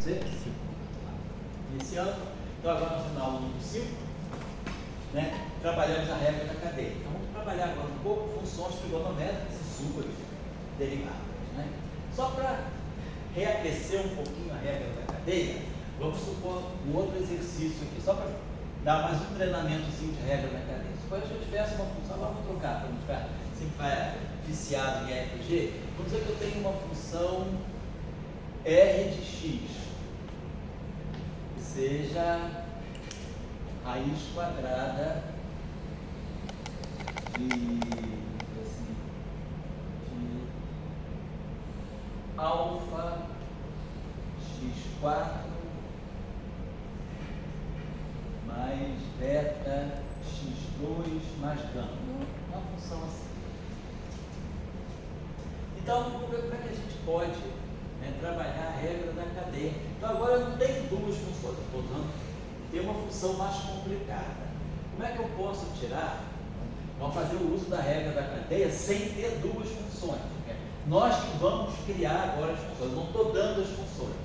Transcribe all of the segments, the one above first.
ser? Iniciando. Então agora no final do 5, né, trabalhamos a regra da cadeia. Então vamos trabalhar agora um pouco funções trigonométricas e suas derivadas. Né? Só para reaquecer um pouquinho a regra da cadeia, vamos supor um outro exercício aqui, só para dar mais um treinamentozinho de regra da cadeia. Suponha que eu tivesse uma função, agora vamos trocar para não ficar sempre viciado em RPG. Vamos dizer que eu tenho uma função R de x, que seja raiz quadrada de alfa x4 mais beta x2 mais gama. Uma função assim. Então, vamos ver como é que a gente pode, né, trabalhar a regra da cadeia. Então, agora eu não tenho duas funções, eu estou usando, tem uma função mais complicada. Como é que eu posso tirar? Vamos fazer o uso da regra da cadeia sem ter duas funções. Né? Nós que vamos criar agora as funções, eu não estou dando as funções,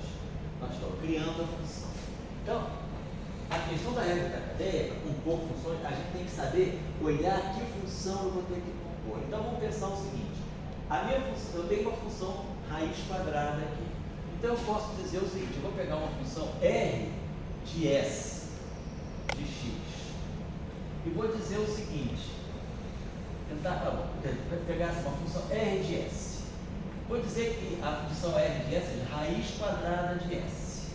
nós estamos criando a função. Então, a questão da regra da cadeia, com pouco funções, a gente tem que saber olhar que função eu vou ter que compor. Então, vamos pensar o seguinte. A minha função, eu tenho uma função raiz quadrada aqui. Então eu posso dizer o seguinte, eu vou pegar uma função R de S de x e vou dizer o seguinte, vou pegar uma função R de S. Vou dizer que a função R de S é raiz quadrada de S.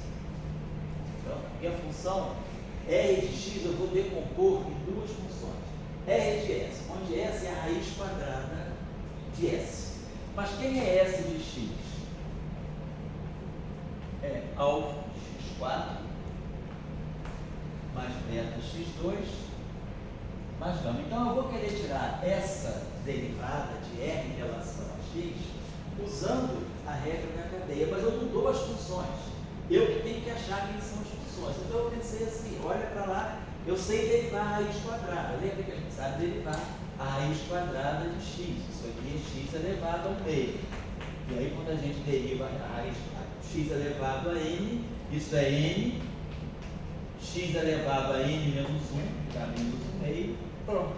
Então, a minha função R de x eu vou decompor em duas funções. R de S, onde S é a raiz quadrada de S. Mas quem é S de x? É alfa x4 mais beta x2 mais gama. Então eu vou querer tirar essa derivada de R em relação a x usando a regra da cadeia, mas eu não dou as funções. Eu que tenho que achar quem são as funções. Então eu pensei assim, olha para lá, eu sei derivar a raiz quadrada. Lembra que a gente sabe derivar a raiz quadrada de x. Isso aqui é x elevado ao meio. E aí quando a gente deriva a raiz x elevado a n, isso é n, x elevado a n menos 1, que dá menos 1 meio, pronto.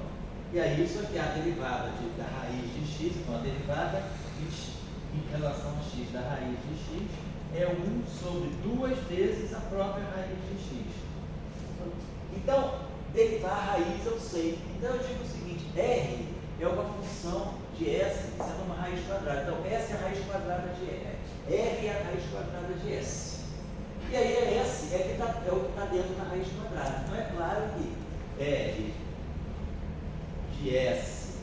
E aí isso aqui é a derivada da raiz de x, então a derivada em relação a x da raiz de x é 1 sobre 2 vezes a própria raiz de x. Então, derivar a raiz eu sei. Então eu digo o seguinte, R é uma função de S sendo uma raiz quadrada. Então S é a raiz quadrada de R. R é a raiz quadrada de S. E aí S é o que está dentro da raiz quadrada. Então é claro que R de S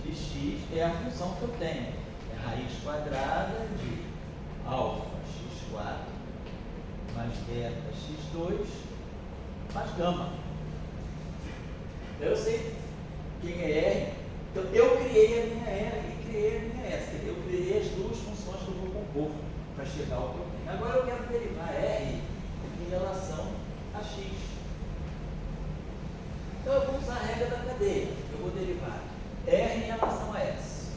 de x é a função que eu tenho. É a raiz quadrada de alfa x4 mais beta x2 mais gama. Eu sei quem é R, então eu criei a minha R e criei a minha S. Eu criei as duas funções que eu vou compor para chegar ao que eu tenho. Agora eu quero derivar R em relação a x. Então eu vou usar a regra da cadeia. Eu vou derivar R em relação a S.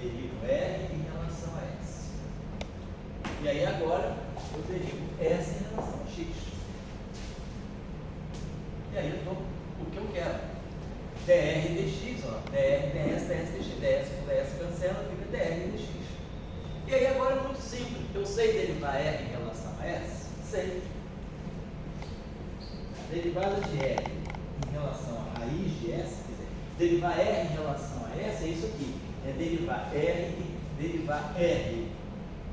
Derivo R em relação a S. E aí agora eu derivo S em relação a x. E aí eu dou o que eu quero. dr dx, ó, dr ds, ds dx, ds com ds cancela, fica dr dx. E aí agora é muito simples. Eu sei derivar R em relação a S? Sei. A derivada de R em relação à raiz de S, quer dizer, derivar R em relação a S é isso aqui. É derivar R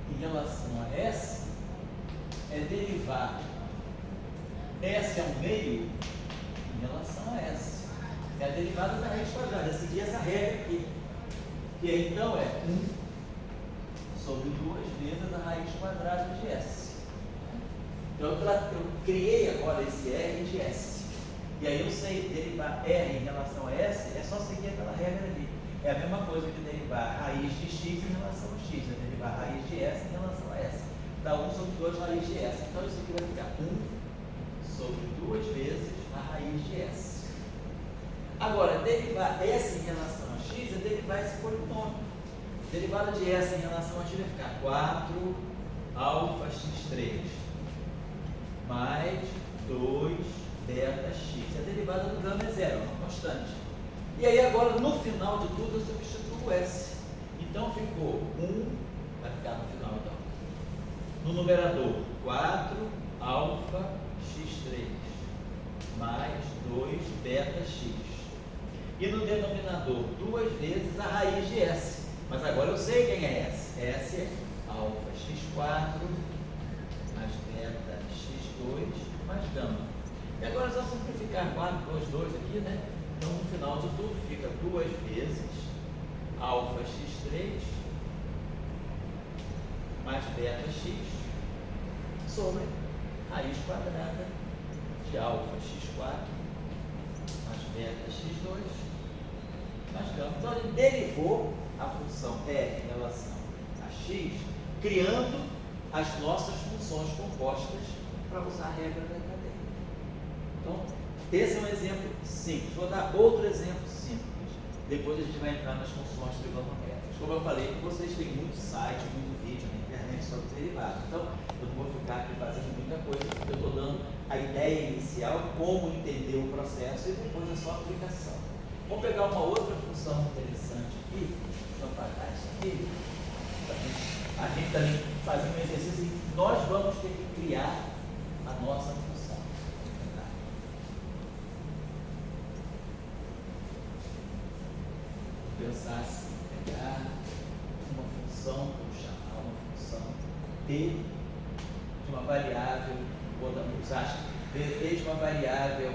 em relação a S, é derivar S ao meio em relação a S. É a derivada da raiz quadrada. É seguir essa regra aqui. Que então é 1 sobre 2 vezes a raiz quadrada de S. Então eu criei agora esse R de S. E aí eu sei derivar R em relação a S, é só seguir aquela regra ali. É a mesma coisa que derivar a raiz de x em relação a x. É derivar a raiz de S em relação a S. Dá 1 sobre 2 raiz de S. Então isso aqui vai ficar 1 sobre 2 vezes a raiz de S. Agora, derivar S em relação a x é derivar esse polinômio. Derivada de S em relação a x vai ficar 4 alfa x 3 mais 2 beta x. A derivada do gama é zero, é uma constante. E aí agora, no final de tudo, eu substituo S. Então ficou 1, vai ficar no final então. No numerador, 4 alfa x3 mais 2 beta x. E no denominador, 2 vezes a raiz de S. Mas agora eu sei quem é S. S é alfa x4 mais beta x2 mais gama. E agora é só simplificar 4, 2 aqui, né? Então no final de tudo fica 2 vezes alfa x3 mais beta x sobre raiz quadrada de alfa x4 mais beta x2 mais gama. Então ele derivou a função R em relação a x, criando as nossas funções compostas para usar a regra da cadeia. Então, esse é um exemplo simples. Vou dar outro exemplo simples. Depois a gente vai entrar nas funções trigonométricas. Como eu falei, vocês têm muito site, muito vídeo na internet sobre derivados. Então, eu não vou ficar aqui fazendo muita coisa, porque eu estou dando a ideia inicial, como entender o processo, e depois a sua aplicação. Vamos pegar uma outra função interessante aqui, então para cá isso aqui, a gente também fazer um exercício e nós vamos ter que criar a nossa função. Vou pensar assim, pegar uma função, vou chamar uma função t de uma variável, vou usar t de uma variável,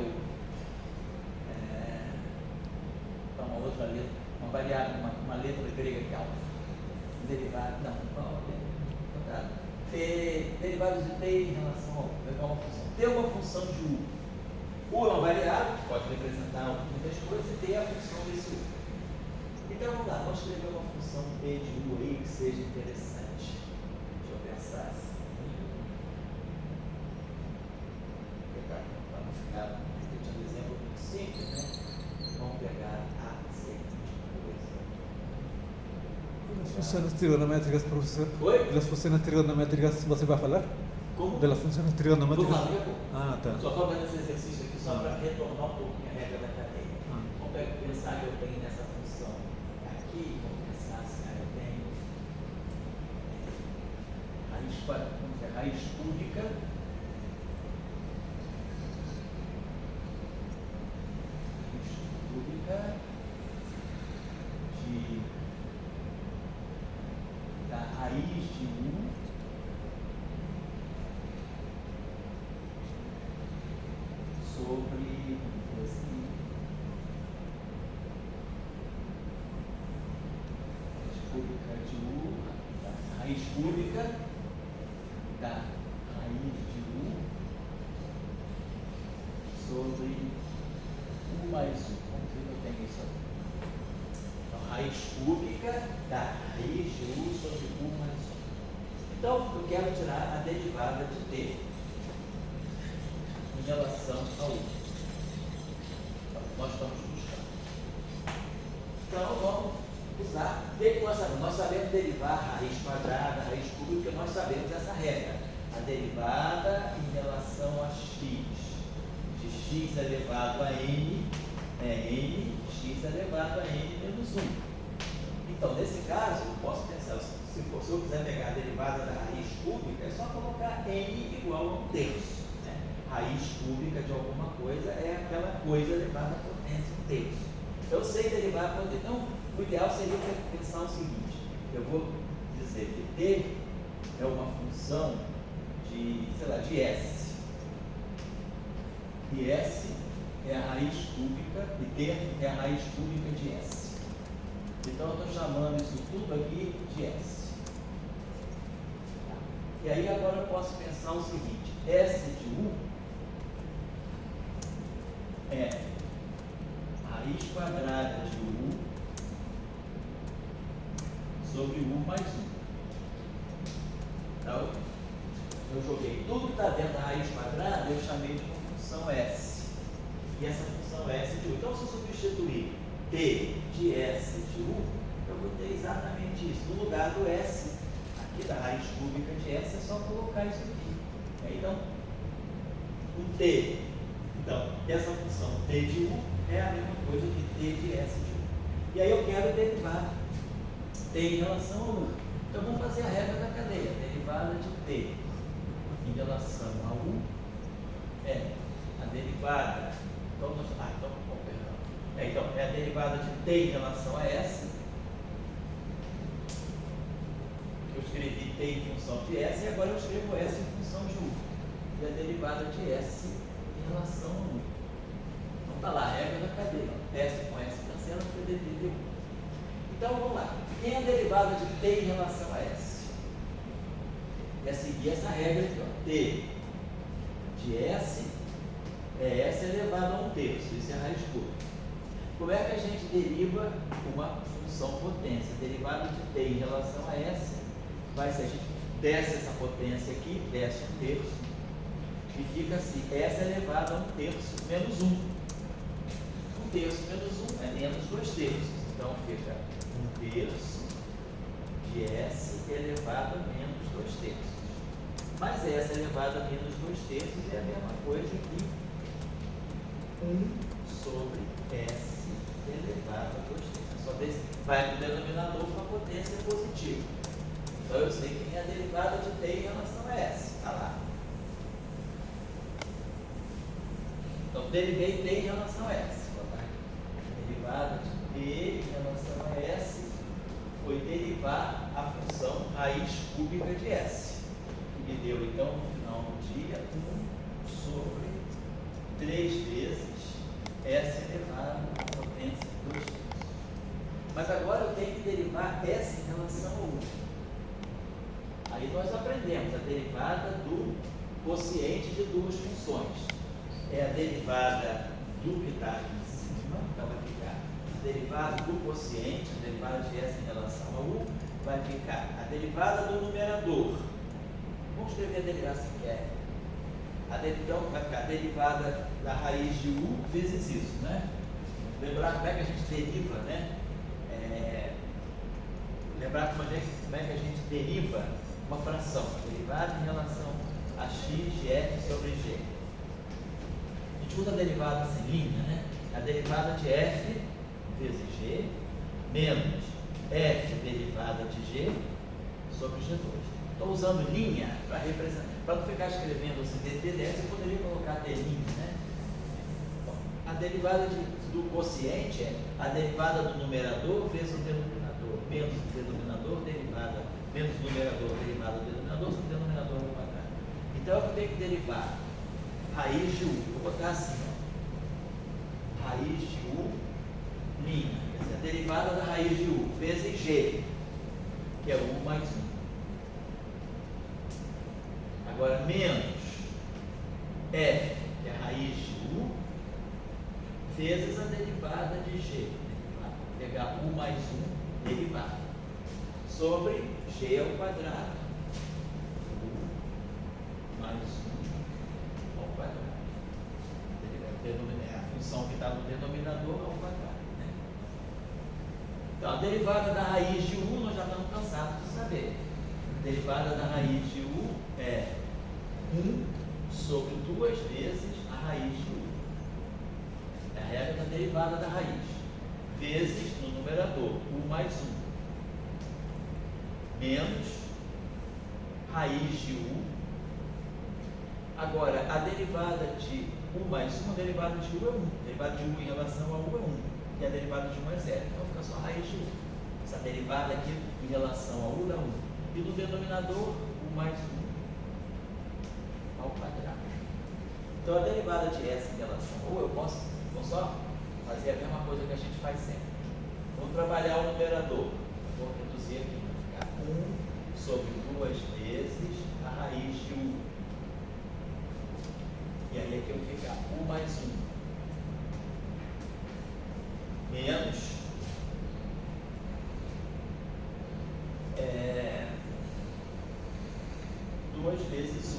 uma outra letra, uma variável, uma letra grega que é alfa. Derivado, derivados de t em relação a pegar uma função. T é uma função de u. U é uma variável, que pode representar muitas coisas, e t é a função desse u. Então vamos lá, vamos escrever uma função t de u aí que seja interessante. Deixa eu pensar assim. Para não ficar repetindo exemplo muito simples, né? Vamos pegar a seguinte coisa. Las funciones trigonométricas, profesor. Oi? Las funciones trigonométricas, você vai falar? Como? De las funciones trigonométricas. Vou falar daqui a pouco. Ah, tá. Só estou fazendo esse exercício aqui só para retornar um pouquinho a regra da cadeia. Vamos pensar que eu tenho nessa função aqui, vamos pensar assim, eu tenho raiz cúbica da raiz de u sobre assim, raiz cúbica da raiz de u sobre u mais 1. Vamos ver que eu tenho isso aqui. Então, raiz cúbica da raiz de u sobre u mais 1. Então, eu quero tirar a derivada de t em relação ao u. Então, nós estamos buscando. Então, vamos usar. O que nós sabemos? Nós sabemos derivar raiz quadrada, raiz cúbica, nós sabemos essa regra. A derivada em relação a x, de x elevado a n, é n, x elevado a n menos 1. Então, nesse caso, eu posso pensar, se eu quiser pegar a derivada da raiz cúbica, é só colocar n igual a 1/3. Né? Raiz cúbica de alguma coisa é aquela coisa elevada à potência 1/3. Eu sei derivar a potência. Então, o ideal seria pensar o seguinte: eu vou dizer que t é uma função de, sei lá, de s. E s é a raiz cúbica, e t é a raiz cúbica de s. Então, eu estou chamando isso tudo aqui de s. E aí, agora eu posso pensar o seguinte: s de u é raiz quadrada de u sobre u mais 1. Então, eu joguei tudo que está dentro da raiz quadrada, eu chamei de uma função s. E essa função s de u. Então, se eu substituir t de s de u, eu vou ter exatamente isso. No lugar do s, aqui da raiz cúbica de s, é só colocar isso aqui. Então, o t, então, essa função t de u é a mesma coisa que t de s de u. E aí eu quero derivar t em relação a u. Então vamos fazer a regra da cadeia. A derivada de t em relação a u é a derivada. Então, então é a derivada de t em relação a s. Eu escrevi t em função de s e agora eu escrevo s em função de u. E a derivada de s em relação a u. Então está lá a regra da cadeia. S com s cancela, fica dt de u. Então vamos lá. Quem é a derivada de t em relação a s? É seguir essa regra aqui, ó. T de s é s elevado a 1/3. Isso é raiz curva. Como é que a gente deriva uma função potência? A derivada de t em relação a s vai ser, a gente desce essa potência aqui, desce 1/3, e fica assim, s elevado a 1/3 menos 1. 1/3 menos 1 é menos 2/3. Então fica 1/3 de s elevado a menos 2/3. Mas s elevado a menos 2/3 é a mesma coisa que 1 sobre s elevado a 2/3. Só vai no denominador com a potência positiva. Então eu sei que minha derivada de t em relação a s. Está lá. Então derivei t em relação a s. A derivada de t em relação a s foi derivar a função raiz cúbica de s. Que me deu então no final do dia 1 sobre 3 vezes s elevado à potência 2/3. Mas agora eu tenho que derivar s em relação a u. Aí nós aprendemos a derivada do quociente de duas funções. É a derivada do que está aqui em cima, então vai ficar a derivada do quociente, a derivada de s em relação a u, vai ficar a derivada do numerador. Vamos escrever a derivada assim que é. Então vai ficar a derivada da raiz de u vezes isso, né? Lembrar como é que a gente deriva, né? Lembrar como é que a gente deriva uma fração, derivada em relação a x de f sobre g. A gente usa a derivada assim, linha, né? A derivada de f vezes g menos f derivada de g sobre g2. Estou usando linha para representar, para não ficar escrevendo assim dt ds, eu poderia colocar t', né? Bom, a derivada do quociente é a derivada do numerador vezes o denominador, menos o denominador, derivada, menos o numerador, derivada do denominador sobre o denominador ao quadrado. Então eu tenho que derivar raiz de u, vou botar assim, ó, raiz de u, linha, quer dizer, a derivada da raiz de u vezes g, que é 1 mais 1. Agora, menos f, que é a raiz de u, vezes a derivada de g. Vou pegar 1 mais 1, derivada, sobre g ao quadrado. 1 mais 1 ao quadrado. É a função que está no denominador ao quadrado. Né? Então, a derivada da raiz de u, nós já estamos cansados de saber. A derivada da raiz de u é 1 sobre 2 vezes a raiz de u. É a regra da derivada da raiz. Vezes no numerador, 1 mais 1. Menos raiz de u. Agora, a derivada de 1 mais 1, a derivada de u é 1. A derivada de u em relação a u é 1. E a derivada de 1 é 0. Então fica só a raiz de u. Essa derivada aqui em relação a u dá 1. E no denominador, 1 mais 1 ao quadrado. Então a derivada de s em relação a u, eu posso só fazer a mesma coisa que a gente faz sempre. Vamos trabalhar o numerador. Vou reduzir aqui, vai ficar 1 sobre 2 vezes a raiz de u. E aí aqui vai ficar 1 mais 1 menos 2 vezes 1.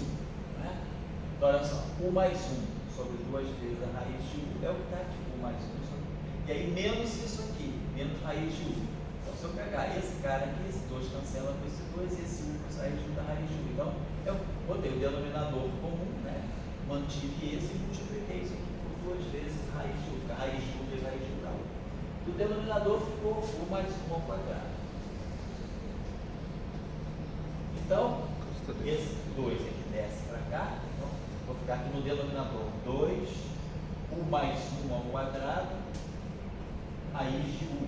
Né? Então, olha só, 1 mais 1 sobre 2 vezes a raiz de u é o que está aqui, 1 mais 1 sobre. E aí, menos isso aqui, menos raiz de u. Então, se eu pegar esse cara aqui, esse 2 cancela com esse 2 e esse 1 com essa raiz de u da raiz de u. Então, eu botei o denominador com mantive esse e multipliquei isso aqui por 2 vezes raiz de U, raiz de U vezes raiz de U. O denominador ficou U mais 1 ao quadrado. Então, esse 2 aqui desce para cá, então vou ficar aqui no denominador 2, U mais 1 ao quadrado, raiz de U.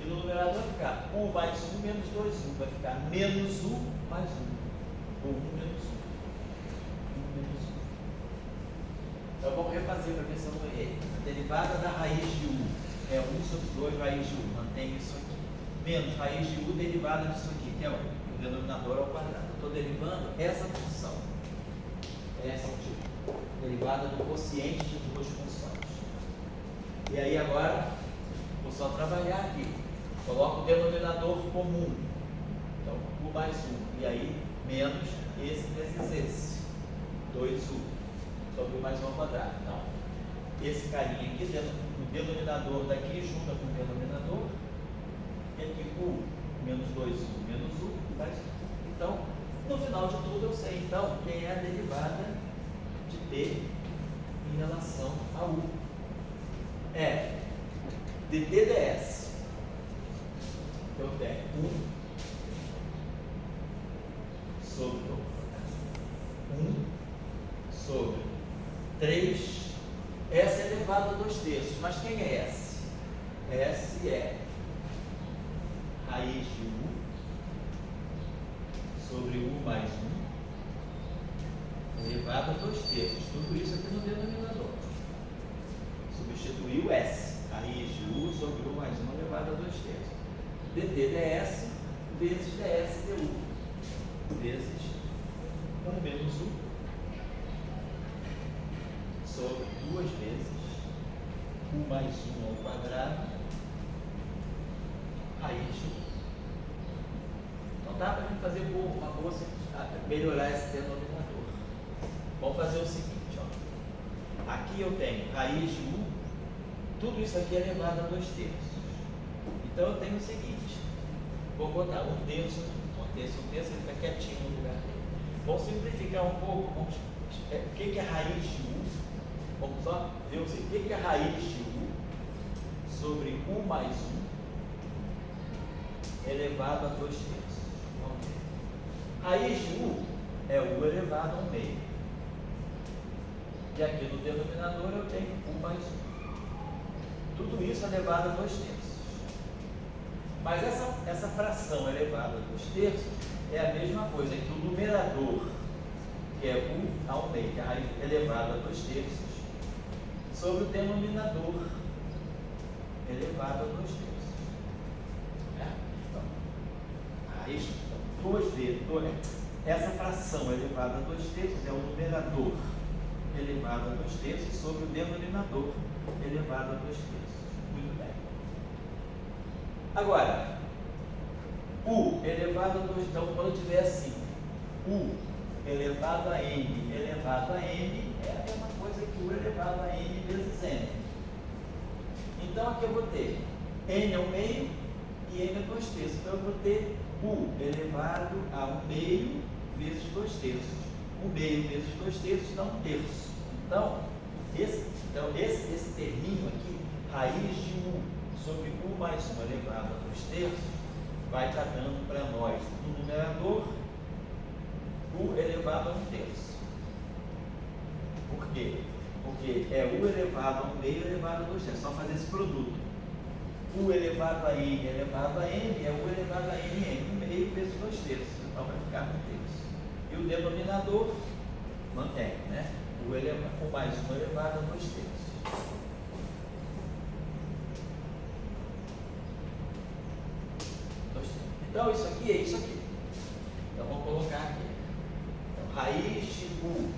E no numerador vai ficar U mais 1 menos 2U, vai ficar menos U mais 1, ou 1 menos 1. 1 menos 1. Então vamos refazer para ver se eu não errei. A derivada da raiz de U é 1 sobre 2 raiz de U, mantenho isso aqui. Menos raiz de U derivada disso aqui, que é 1, o denominador ao quadrado. Eu estou derivando essa função. Essa é derivada do quociente de duas funções. E aí agora, vou só trabalhar aqui. Coloco o denominador comum. Então, U mais 1. E aí, menos esse vezes esse. 2U. Sobre U mais 1 ao quadrado. Então, esse carinha aqui, o denominador daqui junta com o denominador. E aqui U menos 2U menos U. Faz. Então, no final de tudo eu sei, então, quem é a derivada de T em relação a U. É dt ds. Eu tenho 1 sobre 3. S é elevado a 2/3. Mas quem é S? S é raiz de U sobre U mais 1 elevado a 2/3. Tudo isso aqui no denominador. Substituir o S. Raiz de U sobre U mais 1 elevado a 2/3. dt ds vezes ds du. Vezes 1 menos U sobre 2 vezes U mais 1 ao quadrado raiz de U. Então dá para a gente fazer uma boa melhorar esse denominador. Vamos fazer o seguinte, ó. Aqui eu tenho raiz de U, tudo isso aqui é elevado a 2/3. Então eu tenho o seguinte, vou botar 1/3, ele fica quietinho no lugar dele. Vamos simplificar um pouco, o que é raiz de U? Vamos só ver o que é raiz de U sobre U mais 1 elevado a 2/3. Vamos ver. Raiz de U é U elevado a 1/2. E aqui no denominador eu tenho U mais 1. Tudo isso elevado a 2/3. Mas essa fração elevada a 2/3 é a mesma coisa que o numerador, que é U a 1/2, que é a raiz elevada a 2/3, sobre o denominador elevado a 2/3. Então, raiz, 2 vezes, essa fração elevada a 2/3 é o numerador elevado a 2/3 sobre o denominador elevado a 2/3. Muito bem. Agora, U elevado a 2, então quando eu tiver assim, U elevado a N elevado a N é a mesma coisa que U elevado a N vezes N. Então aqui eu vou ter N é 1/2 e N é 2/3. Então eu vou ter U elevado a 1/2 vezes 2/3. 1/2 vezes 2/3 dá 1/3. Então, esse terminho aqui, raiz de U sobre U mais 1 elevado a 2/3, vai estar dando para nós, no numerador, U elevado a 1/3. Por quê? Porque é U elevado a 1/2 elevado a 2/3. Só fazer esse produto. U elevado a N elevado a N é U elevado a N, 1/2 vezes 2/3. Então vai ficar 1/3. E o denominador mantém, né? U mais 1 elevado a 2/3. Então isso aqui é isso aqui. Então vamos colocar aqui. Então, raiz de U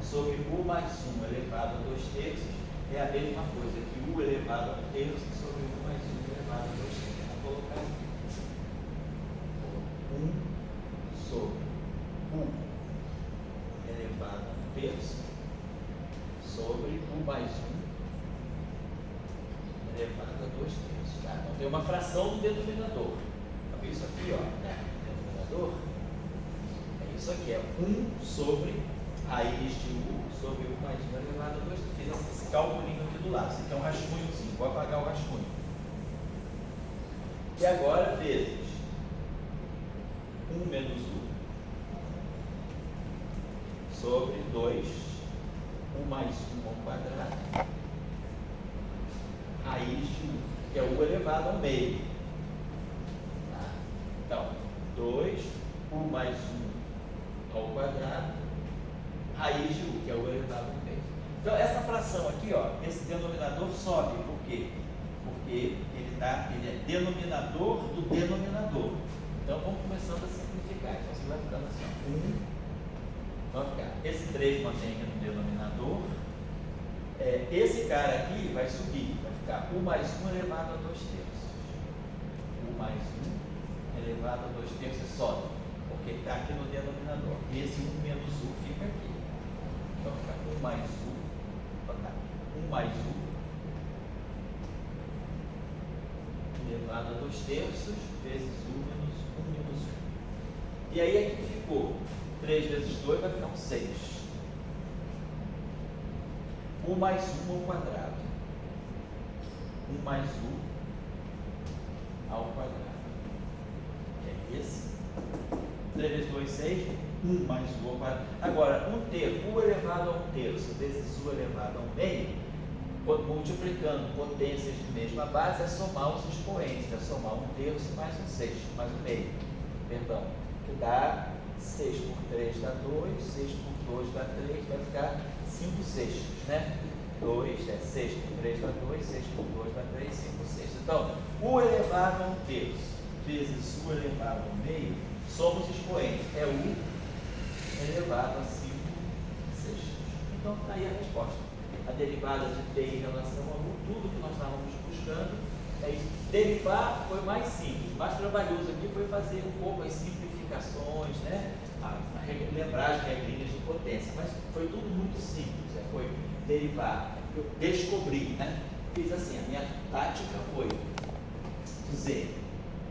sobre U mais 1 elevado a 2/3 é a mesma coisa que U elevado a 1/3 sobre U mais 1 elevado a 2/3. Vamos colocar aqui. 1 sobre U elevado a 1/3 sobre U mais 1 elevado a 2/3. Tá? Então tem uma fração no denominador. Então isso aqui, ó, né? O denominador é isso aqui, é 1 sobre raiz de U sobre U mais 1 elevado a 2. Fiz esse cálculinho aqui do lado. Isso aqui é um rascunhozinho. Vou apagar o rascunho. E agora, vezes 1 menos U sobre 2, 1 mais 1 ao quadrado, raiz de U, que é U elevado ao meio. Tá? Então, 2, U mais 1 ao quadrado, raiz de U, que é U elevado ao meio. Então, essa fração aqui, ó, esse denominador sobe. Por quê? Porque ele é denominador do denominador. Então, vamos começando a simplificar. Então, você vai ficando assim, ó, 1, vai ficar. Esse 3 mantém aqui no denominador. Esse cara aqui vai subir, vai ficar U mais 1 elevado a 2 terços. U mais 1 elevado a 2 terços sobe, porque está aqui no denominador. E esse 1 menos U fica aqui. Então, fica U mais U, U mais U elevado a 2 terços vezes U menos 1 menos U. E aí aqui ficou 3 vezes 2 vai ficar um 6. U mais 1 ao quadrado. 1 mais U ao quadrado. Que é esse. 3 vezes 2, 6. 1 mais U ao quadrado. Agora, U elevado a 1 terço vezes U elevado a 1 meio, multiplicando potências de mesma base, é somar os expoentes. É somar 1 terço mais um sexto, mais um meio. Perdão. Que dá 6 por 3 dá 2, 6 por 2 dá 3, vai ficar 5 sextos, né? 2, 6 por 3 dá 2, 6 por 2 dá 3, 5 sextos. Então, U elevado a 1 terço vezes U elevado a 1 meio, somos expoentes. É U elevado a 5 sextos. Então, está aí a resposta. A derivada de T em relação a U, tudo que nós estávamos buscando é isso. Derivar foi mais simples. O mais trabalhoso aqui foi fazer um pouco as simplificações, né? Lembrar as regrinhas de potência, mas foi tudo muito simples. Foi derivar, eu descobri, né? Fiz assim, a minha tática foi dizer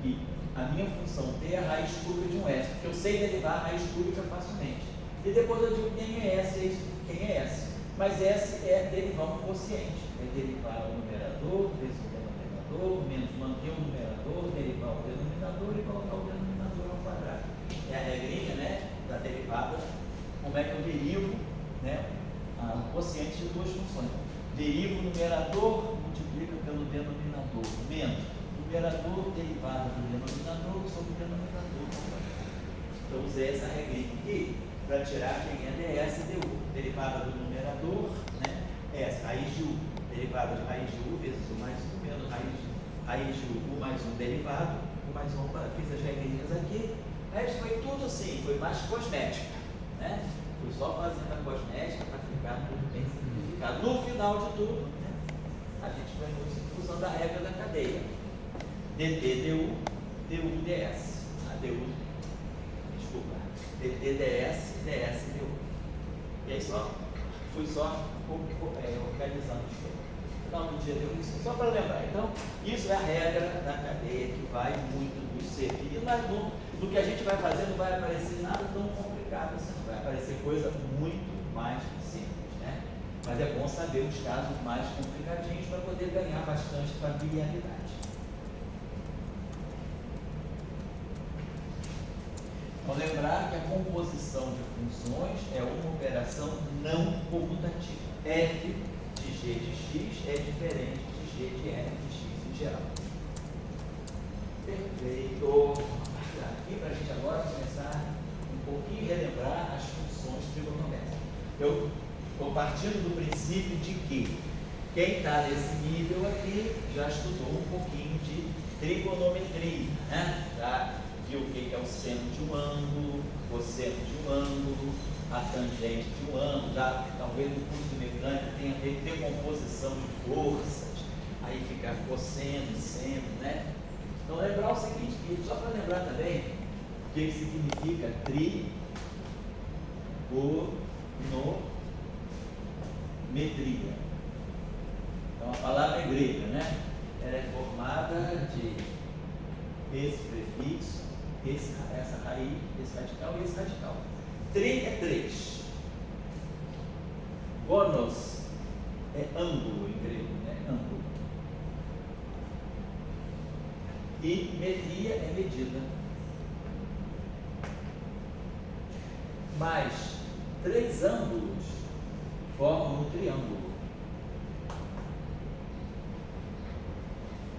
que a minha função T é a raiz cúbica de um S, porque eu sei derivar a raiz cúbica facilmente. E depois eu digo quem é S, quem é S. Mas S é derivar um quociente. É derivar o numerador vezes o denominador, menos manter o numerador, derivar o denominador e colocar o denominador ao quadrado. É a regrinha, né, da derivada. Como é que eu derivo, né, o quociente de duas funções. Derivo o numerador, multiplica pelo denominador, menos numerador derivado do denominador sobre o denominador ao quadrado. Então, usei essa regrinha aqui para tirar quem é ds e du. Derivada do numerador, né? Essa, raiz de U. Derivada de raiz de U vezes U mais 1 menos raiz de U mais 1 derivado. U mais 1, fiz as regrinhas aqui. Mas foi tudo assim, foi mais cosmética, né? Fui só fazendo a cosmética para ficar tudo bem simplificado. No final de tudo, né, a gente ganhou isso usando a regra da cadeia. dt du, du ds. dt ds, ds du. E aí fui só organizando as coisas. No final do dia deu isso, só para lembrar. Então, isso é a regra da cadeia que vai muito nos servir. Mas no que a gente vai fazer não vai aparecer nada tão complicado assim, vai aparecer coisa muito mais simples, né? Mas é bom saber os casos mais complicadinhos para poder ganhar bastante familiaridade. Então, lembrar que a composição de funções é uma operação não comutativa. F de g de x é diferente de g de f de x em geral. Perfeito. Aqui para a gente agora começar um pouquinho a relembrar as funções trigonométricas. Eu estou partindo do princípio de que quem está nesse nível aqui já estudou um pouquinho de trigonometria, né? Já viu o que é o seno de um ângulo, o cosseno de um ângulo, a tangente de um ângulo, já talvez no curso de mecânica tenha feito decomposição de forças, aí fica cosseno e seno, né? Então lembrar o seguinte, que só para lembrar também o que significa trigonometria. Então a palavra é grega, né? Ela é formada de esse prefixo, essa raiz, esse radical e esse radical. Tri é 3. Cronos é ângulo em grego, né? Ângulo. E metria é medida. Mais 3 ângulos formam um triângulo.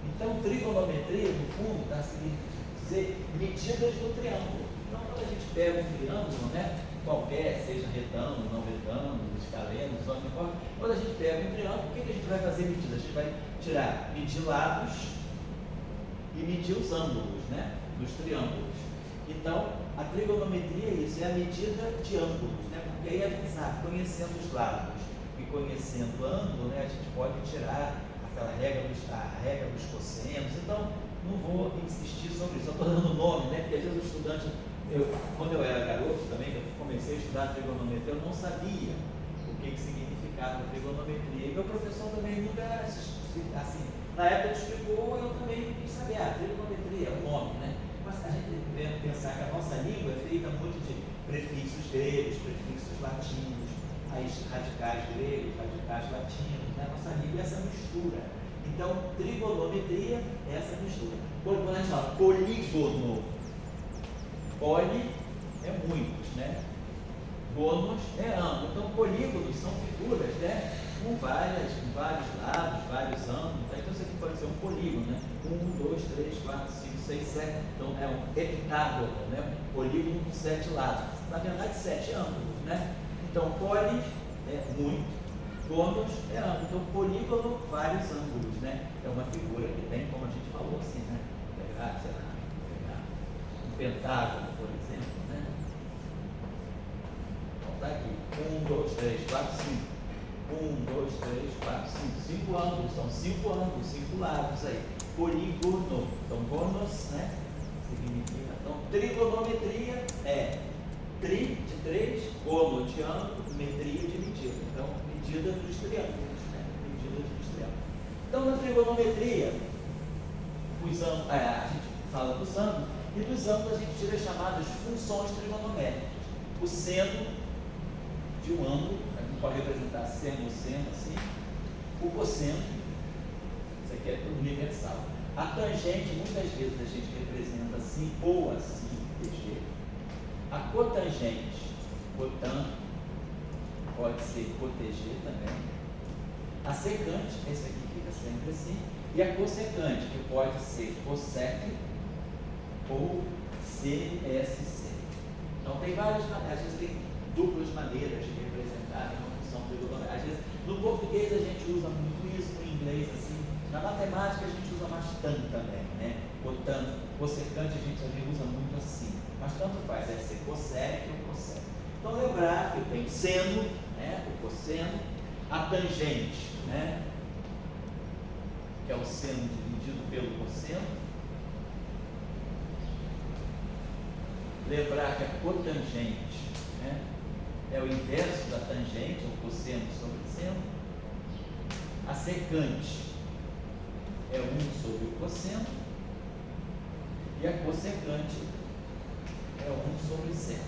Então, trigonometria, no fundo, está a dizer medidas do triângulo. Então, quando a gente pega um triângulo, né, qualquer, seja retângulo, não retângulo, escaleno, não importa, quando a gente pega um triângulo, o que a gente vai fazer medida? A gente vai medir lados e medir os ângulos, né, dos triângulos. Então, a trigonometria é isso, é a medida de ângulos, né, porque aí a gente sabe, conhecendo os lados e conhecendo o ângulo, né, a gente pode tirar aquela regra dos cossenos. Então, não vou insistir sobre isso, eu estou dando nome, né, porque às vezes o estudante, quando eu era garoto também, eu comecei a estudar trigonometria, eu não sabia o que significava trigonometria, e meu professor também nunca, assim, na época explicou, eu também quis saber, trigonometria é o nome, né, mas a gente deve pensar que a nossa língua é feita muito de prefixos gregos, prefixos latinos, as radicais gregos, radicais latinos, né? Nossa língua é essa mistura. Então, trigonometria é essa mistura. Quando a gente fala polígono, poli é muitos, né? Gonos é ângulo. Então, polígonos são figuras, né? Com vários lados, vários ângulos. Então, isso aqui pode ser um polígono, né? 1, 2, 3, 4, 5, 6, 7. Então, é um heptágono, né? Um polígono com 7 lados. Na verdade, 7 ângulos, né? Então, poli é muito, gonos é ângulo. Então, polígono, vários ângulos, né? É uma figura que tem, como a gente falou, assim, né? Pegar, sei lá, um pentágono, por exemplo, né? Então, tá aqui. 1, 2, 3, 4, 5. 1, 2, 3, 4, 5. 5 ângulos, são 5 ângulos, 5 lados aí. Polígono. Então, gonos, né? Significa. Então, trigonometria é tri de 3, gono de ângulo, metria de medida. Então, medida dos triângulos, né? Medida dos triângulos. Então, na trigonometria, a gente fala dos ângulos, e dos ângulos a gente tira as chamadas funções trigonométricas. O seno de um ângulo, a gente pode representar seno, assim. O cosseno, isso aqui é universal. A tangente, muitas vezes a gente representa assim ou assim, TG. A cotangente, cotan, pode ser coteger também. A secante, esse aqui fica sempre assim. E a cossecante, que pode ser cossec ou CSC. Então tem várias maneiras, às vezes tem duplas maneiras de representar uma função trigonométrica. Às vezes, no português a gente usa muito isso, no inglês assim. Na matemática a gente usa mais tanto também, né? Cotan, cossecante a gente também usa muito assim. Mas tanto faz, é ser cossec ou cossec. Então lembrar que eu tenho seno, né? O cosseno, a tangente, né? Que é o seno dividido pelo cosseno. Lembrar que a cotangente, né? É o inverso da tangente, o cosseno sobre o seno. A secante é 1 sobre o cosseno. E a cossecante é 1 sobre o seno.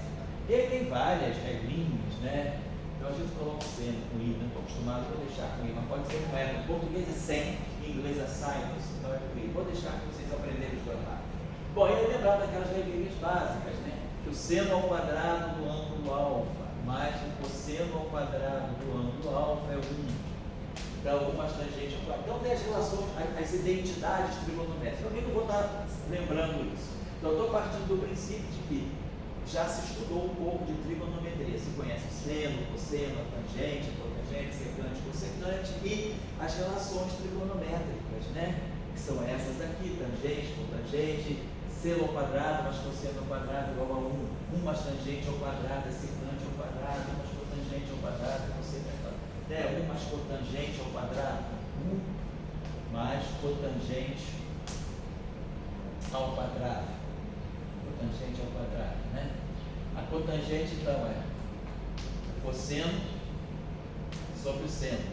E aí tem várias regrinhas, né? Então a gente coloca o seno com i, não estou acostumado, vou deixar com i, mas pode ser com e. No português é sem, em inglês é sinus, então é com i. Vou deixar para vocês aprenderem os dois lados. Bom, e lembrar daquelas regrinhas básicas, né? Que o seno ao quadrado do ângulo alfa mais o cosseno ao quadrado do ângulo alfa é 1. Então, uma tangente ao quadrado. Então, tem as relações, as identidades trigonométricas. Por que eu vou estar lembrando isso? Então, eu estou partindo do princípio de que já se estudou um pouco de trigonometria. Se conhece o seno, o cosseno, a tangente, secante, cossecante e as relações trigonométricas, né? Que são essas aqui, tangente, cotangente, seno ao quadrado mais cosseno ao quadrado igual a 1. 1 mais tangente ao quadrado é secante ao quadrado, 1 mais cotangente ao quadrado é cossecante ao quadrado. 1 mais cotangente ao quadrado, 1 mais cotangente ao quadrado. Cotangente ao quadrado, né? A cotangente, então, é cosseno sobre o seno.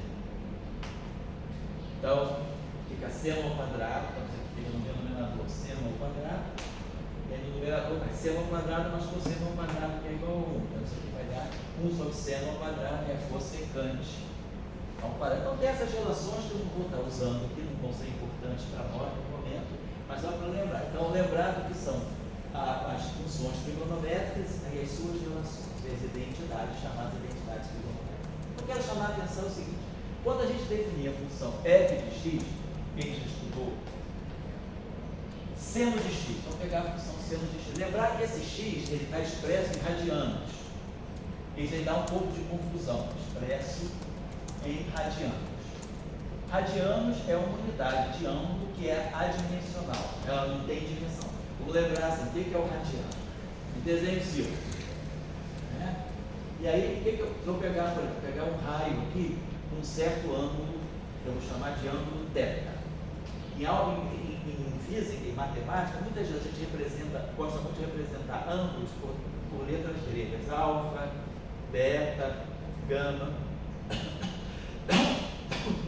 Então, fica seno ao quadrado, então isso aqui fica no denominador seno ao quadrado, e aí no numerador vai seno ao quadrado mais cosseno ao quadrado, que é igual a 1. Então, isso aqui vai dar 1 sobre seno ao quadrado, é a cossecante ao quadrado. Então tem essas relações que eu não vou estar usando aqui, não vão ser importantes para nós no momento, mas só para lembrar. Então, lembrado que são as funções trigonométricas e as suas relações, as identidades, chamadas identidades trigonométricas. Eu quero chamar a atenção o seguinte: quando a gente definia a função f de x, quem já estudou, seno de x, então pegar a função seno de x, lembrar que esse x ele está expresso em radianos. Isso aí dá um pouco de confusão, expresso em radianos. Radianos é uma unidade de ângulo que é adimensional, ela não tem dimensão. Vamos lembrar assim, o que é o radiano? Um desenho círculo. Né? E aí, o que eu vou pegar, por exemplo, pegar um raio aqui com um certo ângulo, que eu vou chamar de ângulo θ. Em física e matemática, muitas vezes a gente gosta muito de representar ângulos por letras gregas, alfa, beta, gama.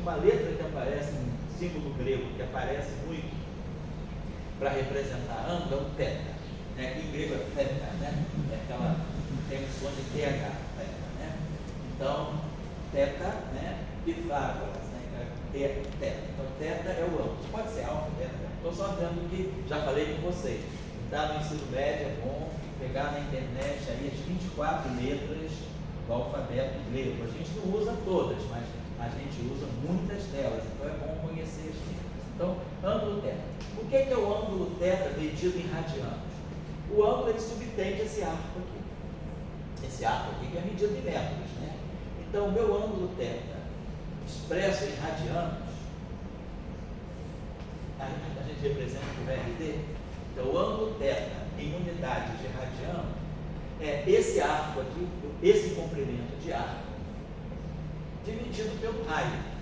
Uma letra que aparece, um símbolo grego que aparece muito para representar ângulo é o θ. Né? Aqui em grego é θ, né? É aquela tem um som de TH, θ, né? Então, θ, né? Pitágoras, né? θ. Então, θ é o ângulo. Pode ser alfa, beta. Estou só dando que já falei com vocês. Tá no ensino médio é bom pegar na internet aí as 24 letras do alfabeto grego. A gente não usa todas, mas a gente usa muitas delas. Então, é bom conhecer as letras. Então, ângulo θ. O que é o ângulo θ medido em radianos? O ângulo ele subtende esse arco aqui. Esse arco aqui que é medido em metros, né? Então, o meu ângulo θ expresso em radianos, a gente representa por RD. Então, o ângulo θ em unidades de radiano é esse arco aqui, esse comprimento de arco, dividido pelo raio.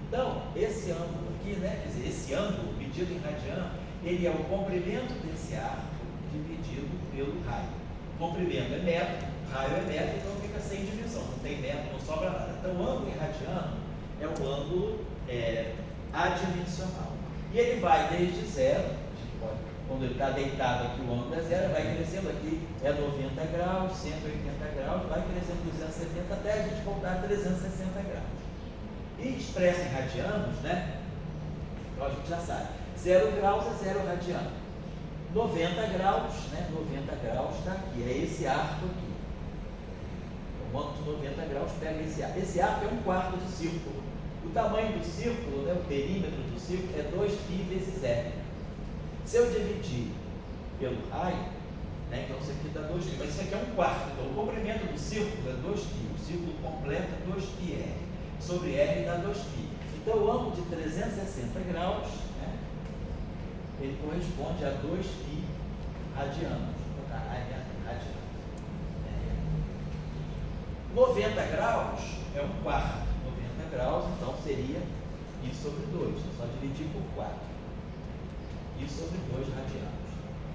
Então, esse ângulo aqui, né? Quer dizer, esse ângulo medido em radiano, ele é o comprimento desse arco dividido pelo raio. Comprimento é metro, raio é metro, então fica sem divisão, não tem metro, não sobra nada. Então, o ângulo em radiano é um ângulo adimensional. E ele vai desde zero, quando ele está deitado aqui, o ângulo é zero, vai crescendo aqui, é 90 graus, 180 graus, vai crescendo 270 até a gente voltar a 360 graus. E expresso em radianos, né? Então a gente já sabe, 0 graus é 0 radiano. 90 graus, né? 90 graus está aqui, é esse arco aqui. O ângulo de 90 graus pega esse arco. Esse arco é um quarto de círculo. O tamanho do círculo, né? O perímetro do círculo é 2π vezes r. Se eu dividir pelo raio, né? Então isso aqui dá 2π, mas isso aqui é um quarto. Então o comprimento do círculo é 2π. O círculo completo é 2πr. Sobre r dá 2π. Então o ângulo de 360 graus, né, ele corresponde a 2π radianos. Vou botar radianos. 90 graus é um quarto. 90 graus, então seria π sobre 2. É só dividir por 4. π sobre 2 radianos.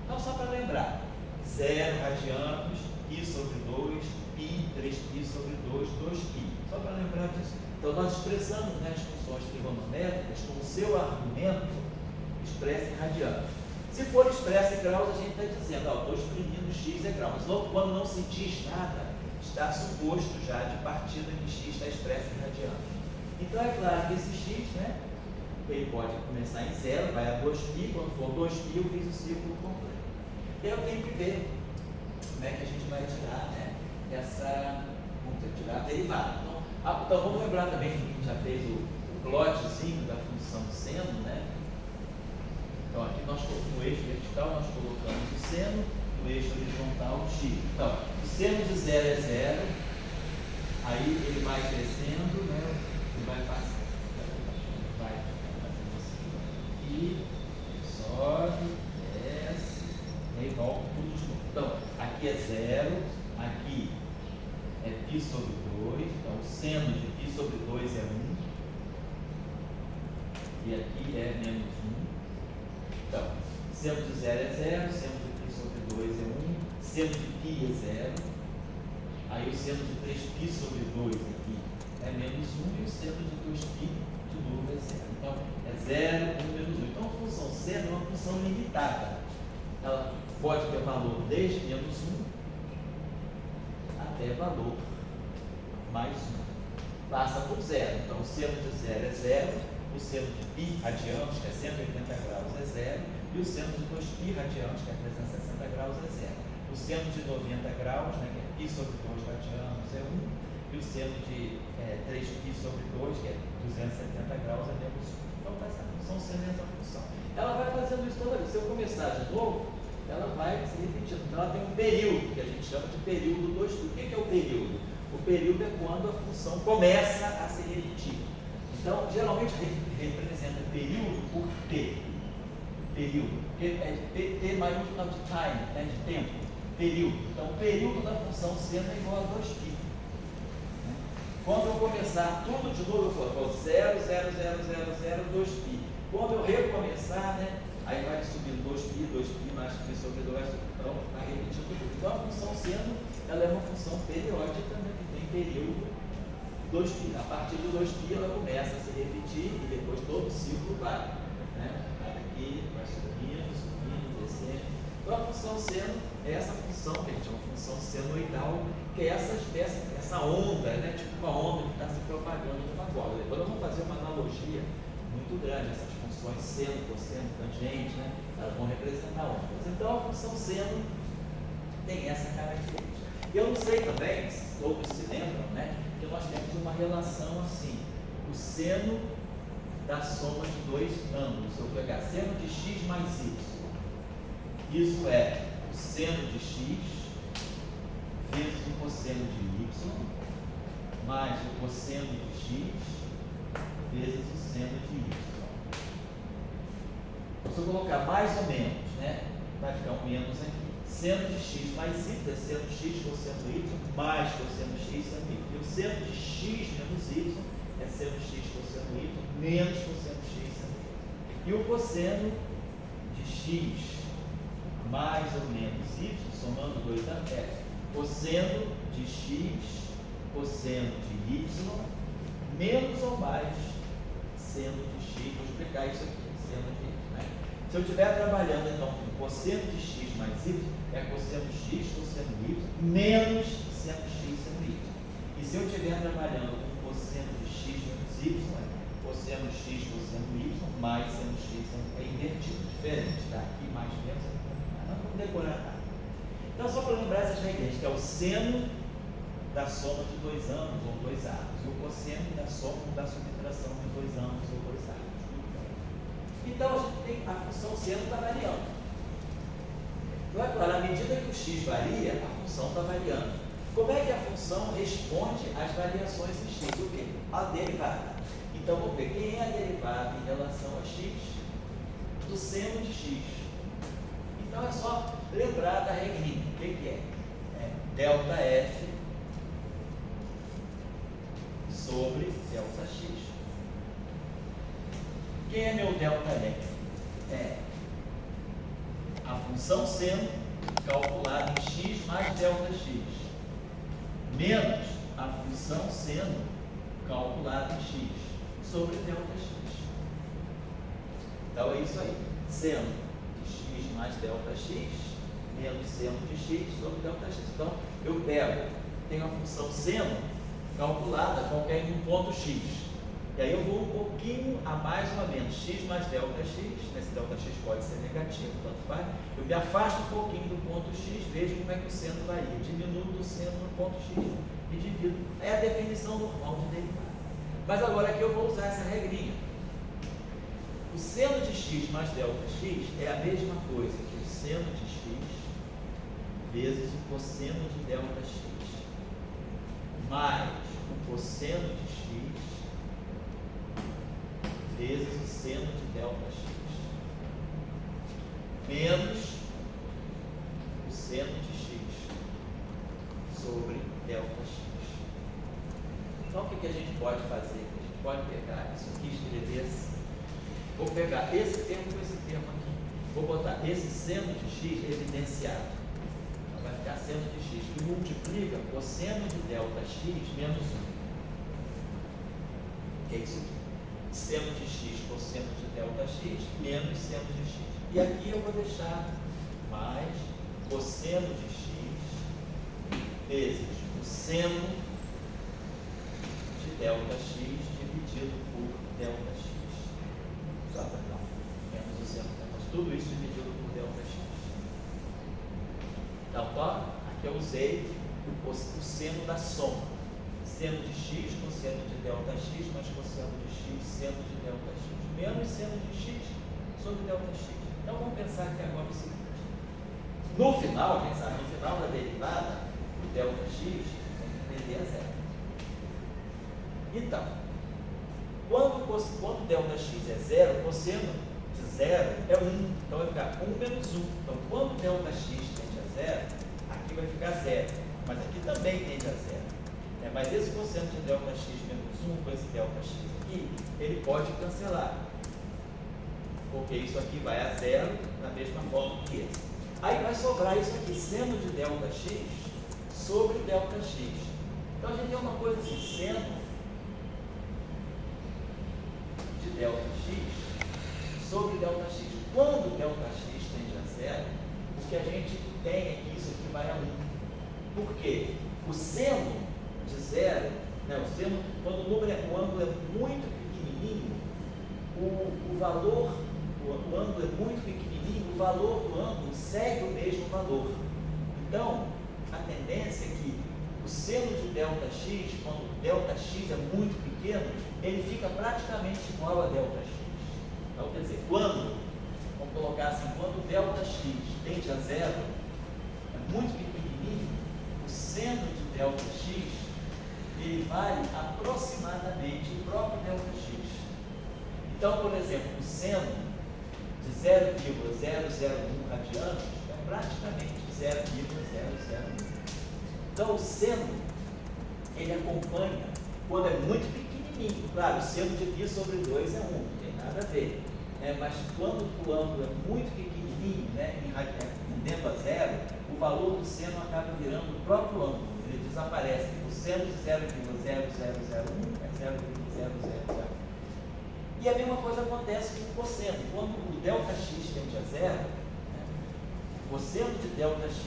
Então só para lembrar, 0 radianos, π sobre 2, π, 3π sobre 2, 2π. Só para lembrar disso. Então, nós expressamos, né, as funções trigonométricas com o seu argumento expresso em radianos. Se for expresso em graus, a gente está dizendo, estou exprimindo x é grau. Mas logo, quando não se diz nada, está suposto já de partida que x está expresso em radianos. Então, é claro que esse x, né, ele pode começar em 0, vai a 2π, quando for 2π, eu fiz o círculo completo. E aí eu tenho que ver como é que a gente vai tirar, né, vamos tirar a derivada. Então vamos lembrar também que a gente já fez o plotezinho da função seno, né? Então aqui no eixo vertical nós colocamos o seno, no eixo horizontal o x. Então, o seno de 0 é 0, aí ele vai crescendo, né? Ele vai passando, vai fazendo assim, e sobe, desce, e aí volta tudo de novo. Então, aqui é 0, aqui é π sobre 2, então o seno de π sobre 2 é 1, e aqui é menos 1. Então, seno de 0 é 0, seno de π sobre 2 é 1, seno de π é 0, aí o seno de 3π sobre 2 aqui é menos 1, e o seno de 2π de novo é 0. Então, é 0, 1, menos 1. Então, a função seno é uma função limitada. Ela pode ter valor desde menos 1 até valor mais 1. passa por zero. Então, o seno de zero é zero, o seno de π radianos, que é 180 graus, é zero, e o seno de 2π radianos, que é 360 graus, é zero. O seno de 90 graus, né, que é π sobre 2 radianos, é 1, e o seno de 3π sobre 2, que é 270 graus, é menos 1. Então, essa função seno é essa função. Ela vai fazendo isso toda vez. Se eu começar de novo, ela vai se repetindo. Então, ela tem um período, que a gente chama de período 2π. O que é o período? O período é quando a função começa a se repetir. Então, geralmente representa período por t. Período. Porque é t maiúsculo de time, né, de tempo. Período. Então, o período da função seno é igual a 2π. Quando eu começar tudo de novo, eu falo 0, 0, 0, 0, 0, 2π. Quando eu recomeçar, né, aí vai subindo 2π mais π sobre 2, então vai repetindo tudo. Então, a função seno, ela é uma função periódica, né, que tem período 2π. A partir do 2π, ela começa a se repetir e depois todo o ciclo vai. Né? Aqui vai subindo, descendo. Então, a função seno é essa função, que a gente chama de função senoidal, que é essa onda, né? Tipo uma onda que está se propagando numa bola. Depois nós vamos fazer uma analogia muito grande, essas funções seno, cosseno, tangente, né? Elas vão representar ondas. Então, a função seno tem essa característica. Eu não sei também, todos se lembram, né? Que nós temos uma relação assim, o seno da soma de dois ângulos. Se eu pegar seno de x mais y, isso é o seno de x vezes o cosseno de y, mais o cosseno de x vezes o seno de y. Se eu colocar mais ou menos, né, vai ficar um menos aqui. Seno de x mais y é seno de x cosseno de y mais cosseno de x seno de y. E o seno de x menos y é seno de x cosseno de y menos cosseno de x seno de y. E o cosseno de x mais ou menos y, somando dois é cosseno de x cosseno de y menos ou mais seno de x. Vou explicar isso aqui, seno de y. Né? Se eu estiver trabalhando então com cosseno de x mais y, é cosseno de x cosseno de y menos seno de x seno de y. E se eu estiver trabalhando com cosseno de x menos y, é cosseno de x cosseno de y mais seno de x seno de y. É invertido, diferente, tá? Aqui mais menos, não vamos decorar nada. Então, só para lembrar essas regras, que é o seno da soma de dois ângulos ou dois árcos, e o cosseno da soma ou da subtração de dois ângulos ou dois árcos. Então, a gente tem a função seno está variando. Então, é claro, à medida que o x varia, a função está variando. Como é que a função responde às variações em x? O quê? A derivada. Então, vamos ver quem é a derivada em relação a x do seno de x. Então, é só lembrar da regrinha. O que é? É delta f sobre delta x. Quem é meu delta f? É a função seno calculada em x mais delta x, menos a função seno calculada em x sobre delta x. Então é isso aí. Seno de x mais delta x, menos seno de x sobre delta x. Então eu tenho a função seno calculada qualquer em um ponto x. E aí eu vou um pouquinho a mais ou a menos, x mais delta x, esse delta x pode ser negativo, tanto faz. Eu me afasto um pouquinho do ponto x, vejo como é que o seno varia. Diminuo do seno no ponto x e divido. É a definição normal de derivada. Mas agora aqui eu vou usar essa regrinha. O seno de x mais delta x é a mesma coisa que o seno de x vezes o cosseno de delta x mais o cosseno de x vezes o seno de delta x menos o seno de x sobre delta x. Então o que a gente pode fazer? A gente pode pegar isso aqui e escrever assim. Vou pegar esse termo com esse termo aqui. Vou botar esse seno de x evidenciado. Então vai ficar seno de x que multiplica cosseno de delta x menos 1. Que é isso aqui? Seno de x cosseno de delta x menos seno de x. E aqui eu vou deixar mais cosseno de x vezes o seno de delta x dividido por delta x. Não, menos o zero. Mas tudo isso dividido por delta x. Então, aqui eu usei o seno da soma. Seno de x com seno de delta x, mais cosseno de x, seno de delta x. Menos seno de x sobre delta x. Então, vamos pensar aqui agora o seguinte. No final da derivada, o delta x tem que tender a zero. Então, quando delta x é zero, o cosseno de zero é 1. Então, vai ficar 1 menos 1. Então, quando delta x tende a zero, aqui vai ficar zero. Mas aqui também tende a zero. Mas esse cosseno de delta x menos 1 com esse delta x aqui, ele pode cancelar. Porque isso aqui vai a zero da mesma forma que esse. Aí vai sobrar isso aqui, seno de delta x sobre delta x. Então a gente tem uma coisa assim, seno de delta x sobre delta x. Quando delta x tende a zero, o que a gente tem é que isso aqui vai a 1. Por quê? O seno de zero, o seno, quando o ângulo é muito pequenininho, o ângulo é muito pequenininho, o valor do ângulo segue o mesmo valor. Então, a tendência é que o seno de delta x, quando o delta x é muito pequeno, ele fica praticamente igual a delta x. Então, quer dizer, vamos colocar assim, quando o delta x tende a zero, é muito pequenininho, o seno de delta x, ele vale aproximadamente o próprio delta x. Então, por exemplo, o seno de 0,001 radianos é praticamente 0,001. Então, o seno, ele acompanha quando é muito pequenininho. Claro, o seno de π sobre 2 é 1, não tem nada a ver. Mas quando o ângulo é muito pequenininho, tendendo a zero, o valor do seno acaba virando o próprio ângulo. Ele desaparece. O seno de 0,0001 é 0,0001. E a mesma coisa acontece com o cosseno. Quando o delta x tende a zero, o cosseno de delta x,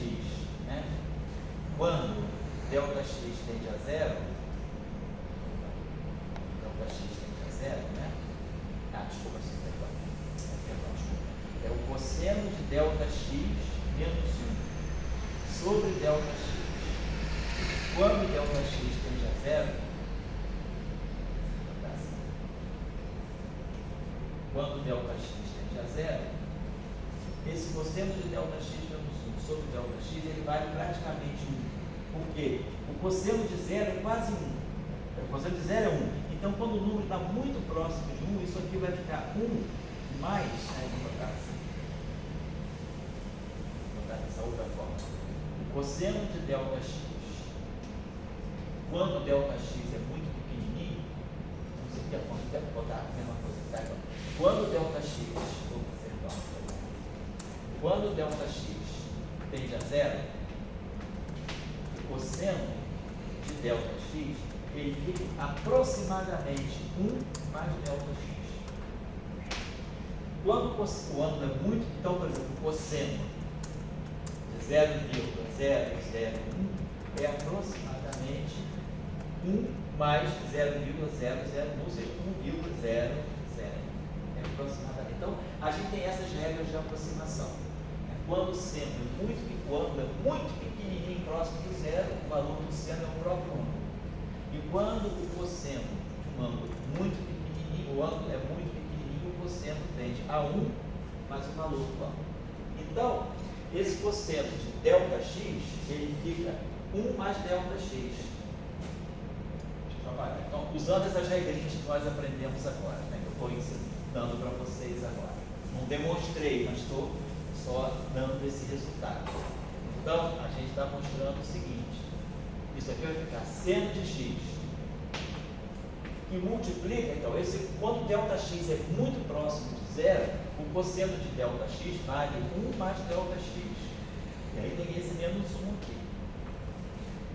quando delta x tende a zero, desculpa, é o cosseno de delta x menos 1 sobre delta x. Quando delta x tende a zero, quando delta x tende a zero, esse cosseno de delta x menos 1 sobre delta x, ele vale praticamente 1. Por quê? O cosseno de zero é quase 1. O cosseno de zero é 1. Então, quando o número está muito próximo de 1, isso aqui vai ficar 1 mais, vou botar dessa outra forma. O cosseno de delta x, quando delta x é muito pequenininho, não sei o que acontece, deve botar a mesma coisa, tá? Quando delta x, quando delta x tende a zero, o cosseno de delta x, ele fica aproximadamente 1 mais delta x. Quando o ângulo é muito, então, por exemplo, o cosseno de 0,001 é aproximadamente 1 mais 0,001, ou seja, 1,00. É aproximadamente. Então, a gente tem essas regras de aproximação. Quando o ângulo é muito pequenininho, próximo do zero, o valor do seno é o próprio ângulo. E quando o cosseno de um ângulo muito pequenininho, o ângulo é muito pequenininho, o cosseno tende a 1 mais o valor do ângulo. Então, esse cosseno de delta x, ele fica 1 mais delta x. Então, usando essas regrinhas que nós aprendemos agora, que eu estou ensinando para vocês agora. Não demonstrei, mas estou só dando esse resultado. Então, a gente está mostrando o seguinte. Isso aqui vai ficar seno de x, que multiplica, então, quando delta x é muito próximo de zero, o cosseno de delta x vale 1 mais delta x. E aí tem esse menos 1 aqui,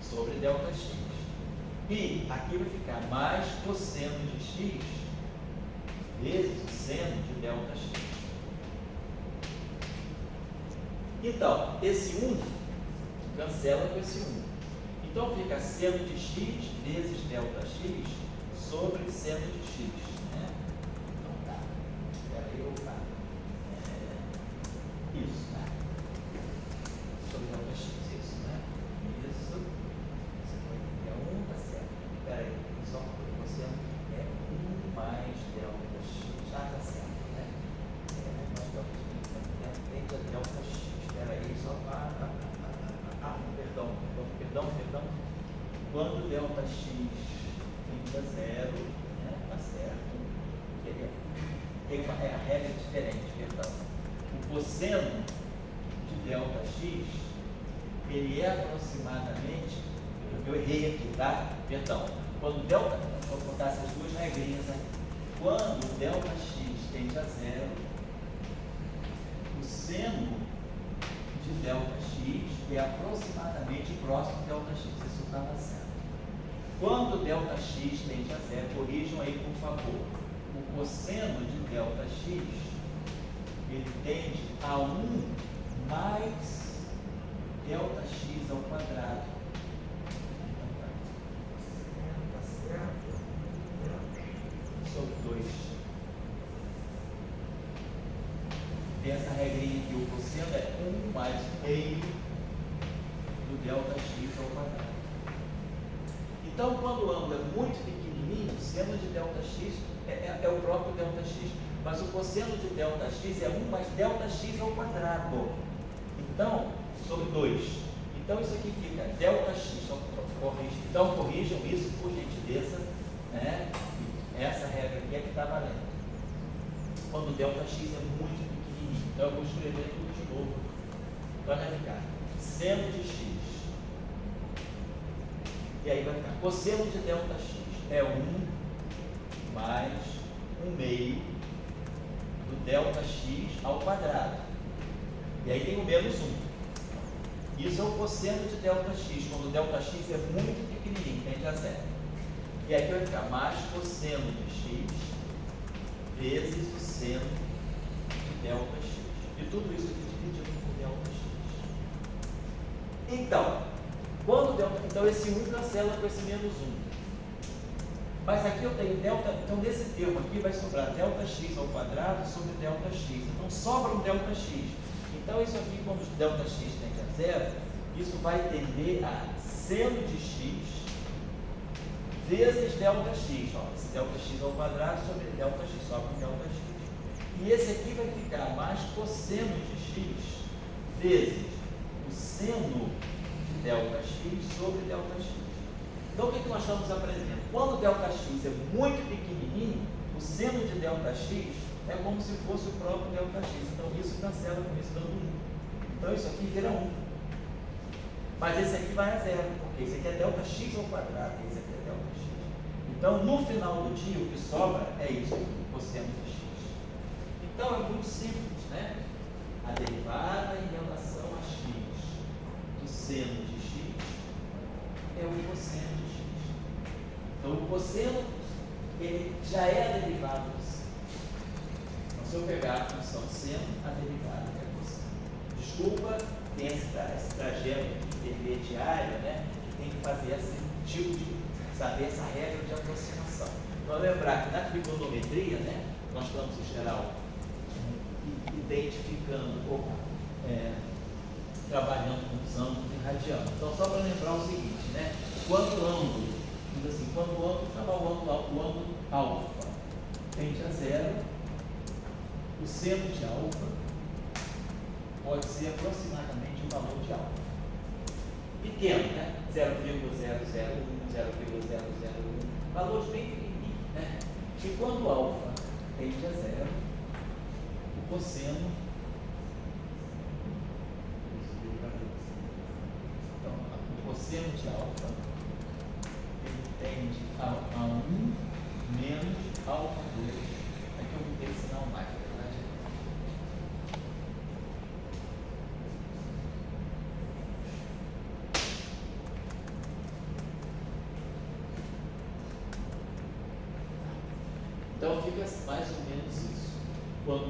sobre delta x. E aqui vai ficar mais cosseno de x vezes o seno de delta x. Então, esse 1 cancela com esse 1. Então fica seno de x vezes delta x sobre seno de x, né? Então tá. Espera aí, opa. Isso, né? Sobre delta x, isso, né? Isso. Isso aqui é 1, tá certo. Espera aí, só uma coisa. Você é 1 mais delta x. Ah, tá certo, né? Mais delta x. Tende a delta x. Espera aí, só para. Perdão. Quando delta x tende a 0, né? Tá certo. É a regra diferente, perdão. O cosseno de delta x, ele é aproximadamente, eu errei aqui, tá? Perdão. Quando delta, vou botar essas duas regrinhas aqui. Quando delta x tende a 0, o seno de delta x é aproximadamente próximo de delta x. Isso estava certo. Quando delta x tende a 0, corrijam aí por favor. O cosseno de delta x, ele tende a 1 mais delta x ao quadrado. Tá certo? Sobre 2. Tem essa regrinha aqui, o cosseno é 1 mais meio do delta x ao quadrado. Então, quando o ângulo é muito pequenininho, o seno de delta x é o próprio delta x. Mas o cosseno de delta x é 1 mais delta x ao quadrado. Então, sobre 2. Então, isso aqui fica delta x. Então, corrijam isso, por gentileza. Né? Essa regra aqui é que está valendo. Quando o delta x é muito pequenininho. Então, eu vou escrever tudo de novo. Então, vai ficar seno de x. E aí vai ficar cosseno de delta x é 1 mais 1 meio do delta x ao quadrado. E aí tem o menos 1. Isso é o cosseno de delta x, quando o delta x é muito pequenininho, tende a 0. E aí vai ficar mais cosseno de x vezes o seno de delta x. E tudo isso aqui dividido por delta x. Então esse 1 cancela com esse menos 1. Mas aqui eu tenho delta, então nesse termo aqui vai sobrar delta x ao quadrado sobre delta x. Então sobra um delta x. Então isso aqui, quando o delta x tende a 0, isso vai tender a seno de x vezes delta x. Ó, esse delta x ao quadrado sobre delta x, sobra um delta x. E esse aqui vai ficar mais cosseno de x vezes o seno de delta x sobre delta x. Então, o que nós estamos aprendendo? Quando o delta x é muito pequenininho, o seno de delta x é como se fosse o próprio delta x. Então, isso cancela com isso, dando 1. Então, isso aqui vira 1. Mas esse aqui vai a 0, porque esse aqui é delta x ao quadrado, esse aqui é delta x. Então, no final do dia, o que sobra é isso aqui, o cosseno de x. Então, é muito simples, né? A derivada em relação a x do seno de x é o cosseno de x. Então, o cosseno, ele já é a derivada do seno. Então, se eu pegar a função seno, a derivada é cosseno. Desculpa, tem esse trajeto intermediário, né? Que tem que fazer esse tipo de, saber essa regra de aproximação. Então, lembrar que na trigonometria, né? Nós estamos, em geral, identificando, trabalhando com os ângulos e radianos. Então, só para lembrar o seguinte, né? Quando o ângulo, o ângulo alfa tende a 0, o seno de alfa pode ser aproximadamente o valor de alfa. Pequeno, né? 0,001, 0,0001, valores bem pequenininhos, né? E quando o alfa tende a 0, o cosseno, então, o cosseno de alfa, ele tende a 1 menos alfa 2. Aqui eu mudei o sinal mais, na verdade. Então fica mais ou menos isso. Quando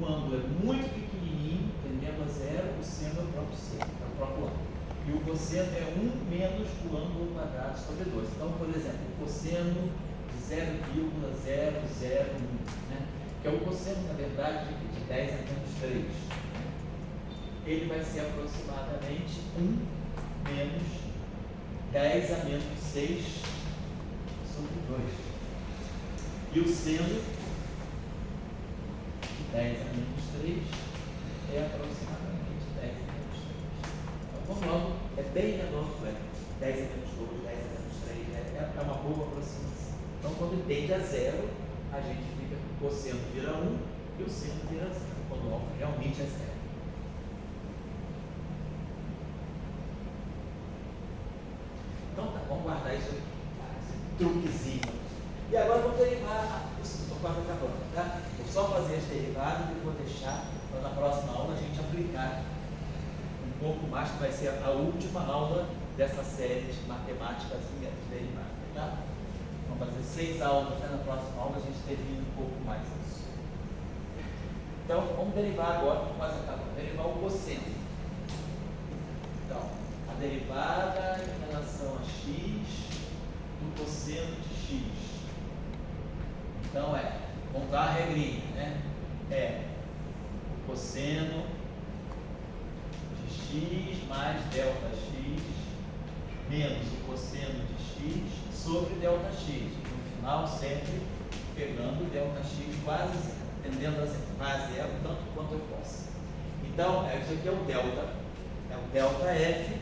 o ângulo é muito pequenininho, tendendo a 0, o seno é o próprio seno, é o próprio ângulo. E o cosseno é 1 menos o ângulo quadrado sobre 2. Então, por exemplo, o cosseno de 0,0001, né? Que é o cosseno, na verdade, de 10 a menos 3. Né? Ele vai ser aproximadamente 1 menos 10 a menos 6 sobre 2. E o seno de 10 a menos 3 é aproximadamente 10 a menos 3. Então, vamos logo, é bem menor que é 10 a menos 2, 10 a menos 3, é uma boa aproximação. Então, quando tende a 0, a gente fica, o cosseno vira 1 e o seno vira 0, quando o alfa realmente é 0. Então tá, vamos guardar isso aqui, esse truquezinho. E agora vamos derivar, estou quase acabando, tá? Vou só fazer as derivadas e vou deixar para na próxima aula a gente aplicar um pouco mais, que vai ser a última aula dessa série de matemáticas derivadas, tá? Vamos fazer 6 aulas, né? Na próxima aula a gente termina um pouco mais isso. Então, vamos derivar agora, quase acabando, derivar o cosseno. Então, a derivada em relação a x do cosseno de x. Então vamos dar a regrinha, né? É o cosseno de x mais delta x menos o cosseno de x sobre delta x. No final, sempre pegando delta x quase zero, tendendo a zero tanto quanto eu posso. Então, isso aqui é o delta f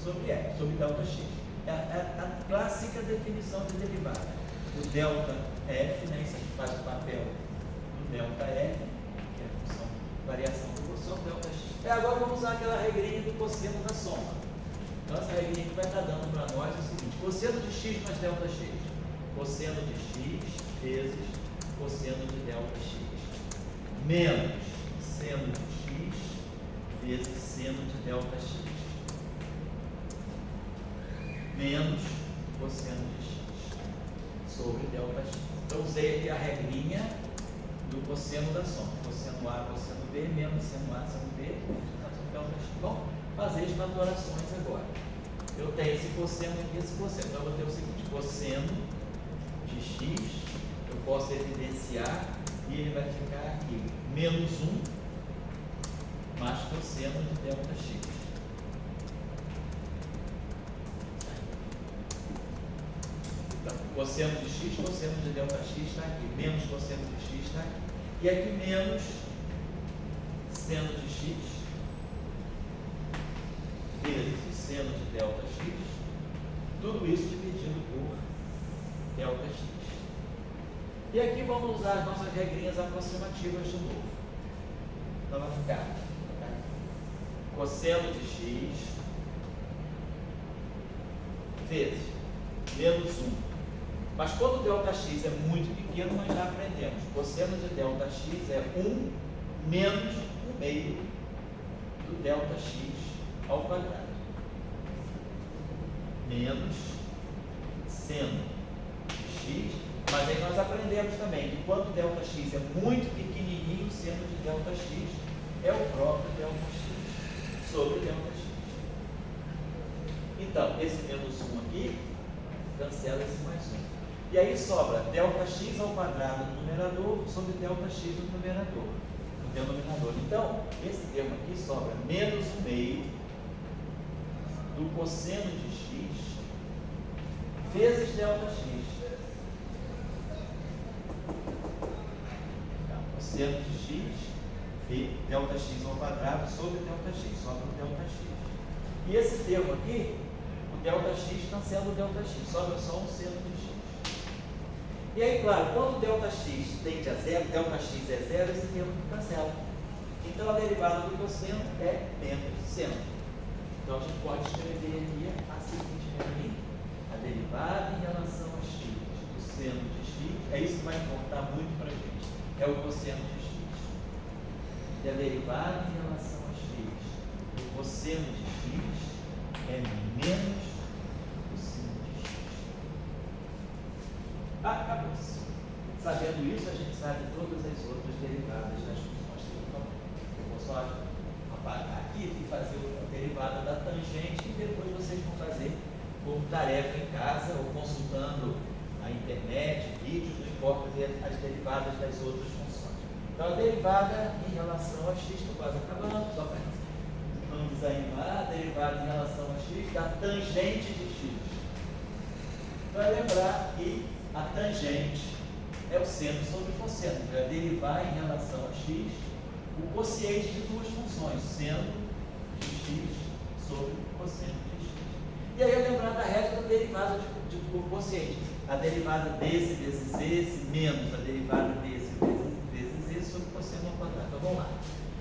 sobre f, sobre delta x. É a clássica definição de derivada. O delta f, né, isso aqui faz o papel do delta f, que é a função variação do cosseno delta x. E agora vamos usar aquela regrinha do cosseno da soma. Então essa regrinha que vai estar dando para nós é o seguinte: cosseno de x mais delta x. Cosseno de x vezes cosseno de delta x. Menos seno de x vezes seno de delta x. Menos cosseno de x sobre delta x. Então usei aqui a regrinha do cosseno da soma. Cosseno A, cosseno B, menos seno A, seno B, sobre delta x. Bom, fazer as maturações agora. Eu tenho esse cosseno aqui, esse cosseno. Então eu vou ter o seguinte: cosseno de x, eu posso evidenciar e ele vai ficar aqui, menos 1 mais cosseno de delta x. Cosseno de x, cosseno de delta x está aqui, menos cosseno de x está aqui. E aqui menos seno de x vezes seno de delta x, tudo isso dividido por delta x. E aqui vamos usar as nossas regrinhas aproximativas de novo. Então vai ficar cosseno de x vezes menos 1. Mas quando o delta x é muito pequeno, nós já aprendemos. Cosseno de delta x é 1 menos o meio do delta x ao quadrado. Menos seno de x. Mas aí nós aprendemos também que quando o delta x é muito pequenininho, o seno de delta x é o próprio delta x sobre delta x. Então, esse menos 1 aqui cancela esse mais 1. E aí sobra delta x ao quadrado no numerador sobre delta x no numerador, no denominador. Então, esse termo aqui sobra menos o meio do cosseno de x vezes delta x. Então, cosseno de x, delta x ao quadrado sobre delta x, sobra o delta x. E esse termo aqui, o delta x cancela o delta x, sobra só um seno de x. E aí, claro, quando o delta x tende a zero, delta x é zero, esse termo cancela. Então, a derivada do cosseno é menos seno. Então, a gente pode escrever aqui a seguinte regrinha: a derivada em relação a x do seno de x, é isso que vai importar muito para a gente, é o cosseno de x. E a derivada em relação a x do cosseno de x é menos cosseno de x. Acabou-se. Sabendo isso, a gente sabe todas as outras derivadas das funções trigonométricas. Eu vou só apagar aqui. aqui e fazer a derivada da tangente, e depois vocês vão fazer como tarefa em casa ou consultando a internet, vídeos, não importa as derivadas das outras funções. Então a derivada em relação a x, estou quase acabando, só para não desanimar, a derivada em relação a x da tangente de x. Vai lembrar que a tangente é o seno sobre o cosseno, que vai derivar em relação a x o quociente de duas funções, seno de x sobre o cosseno de x. E aí eu lembrar da regra da derivada do quociente, a derivada desse vezes esse, menos a derivada desse vezes esse sobre o cosseno ao quadrado. Então vamos lá.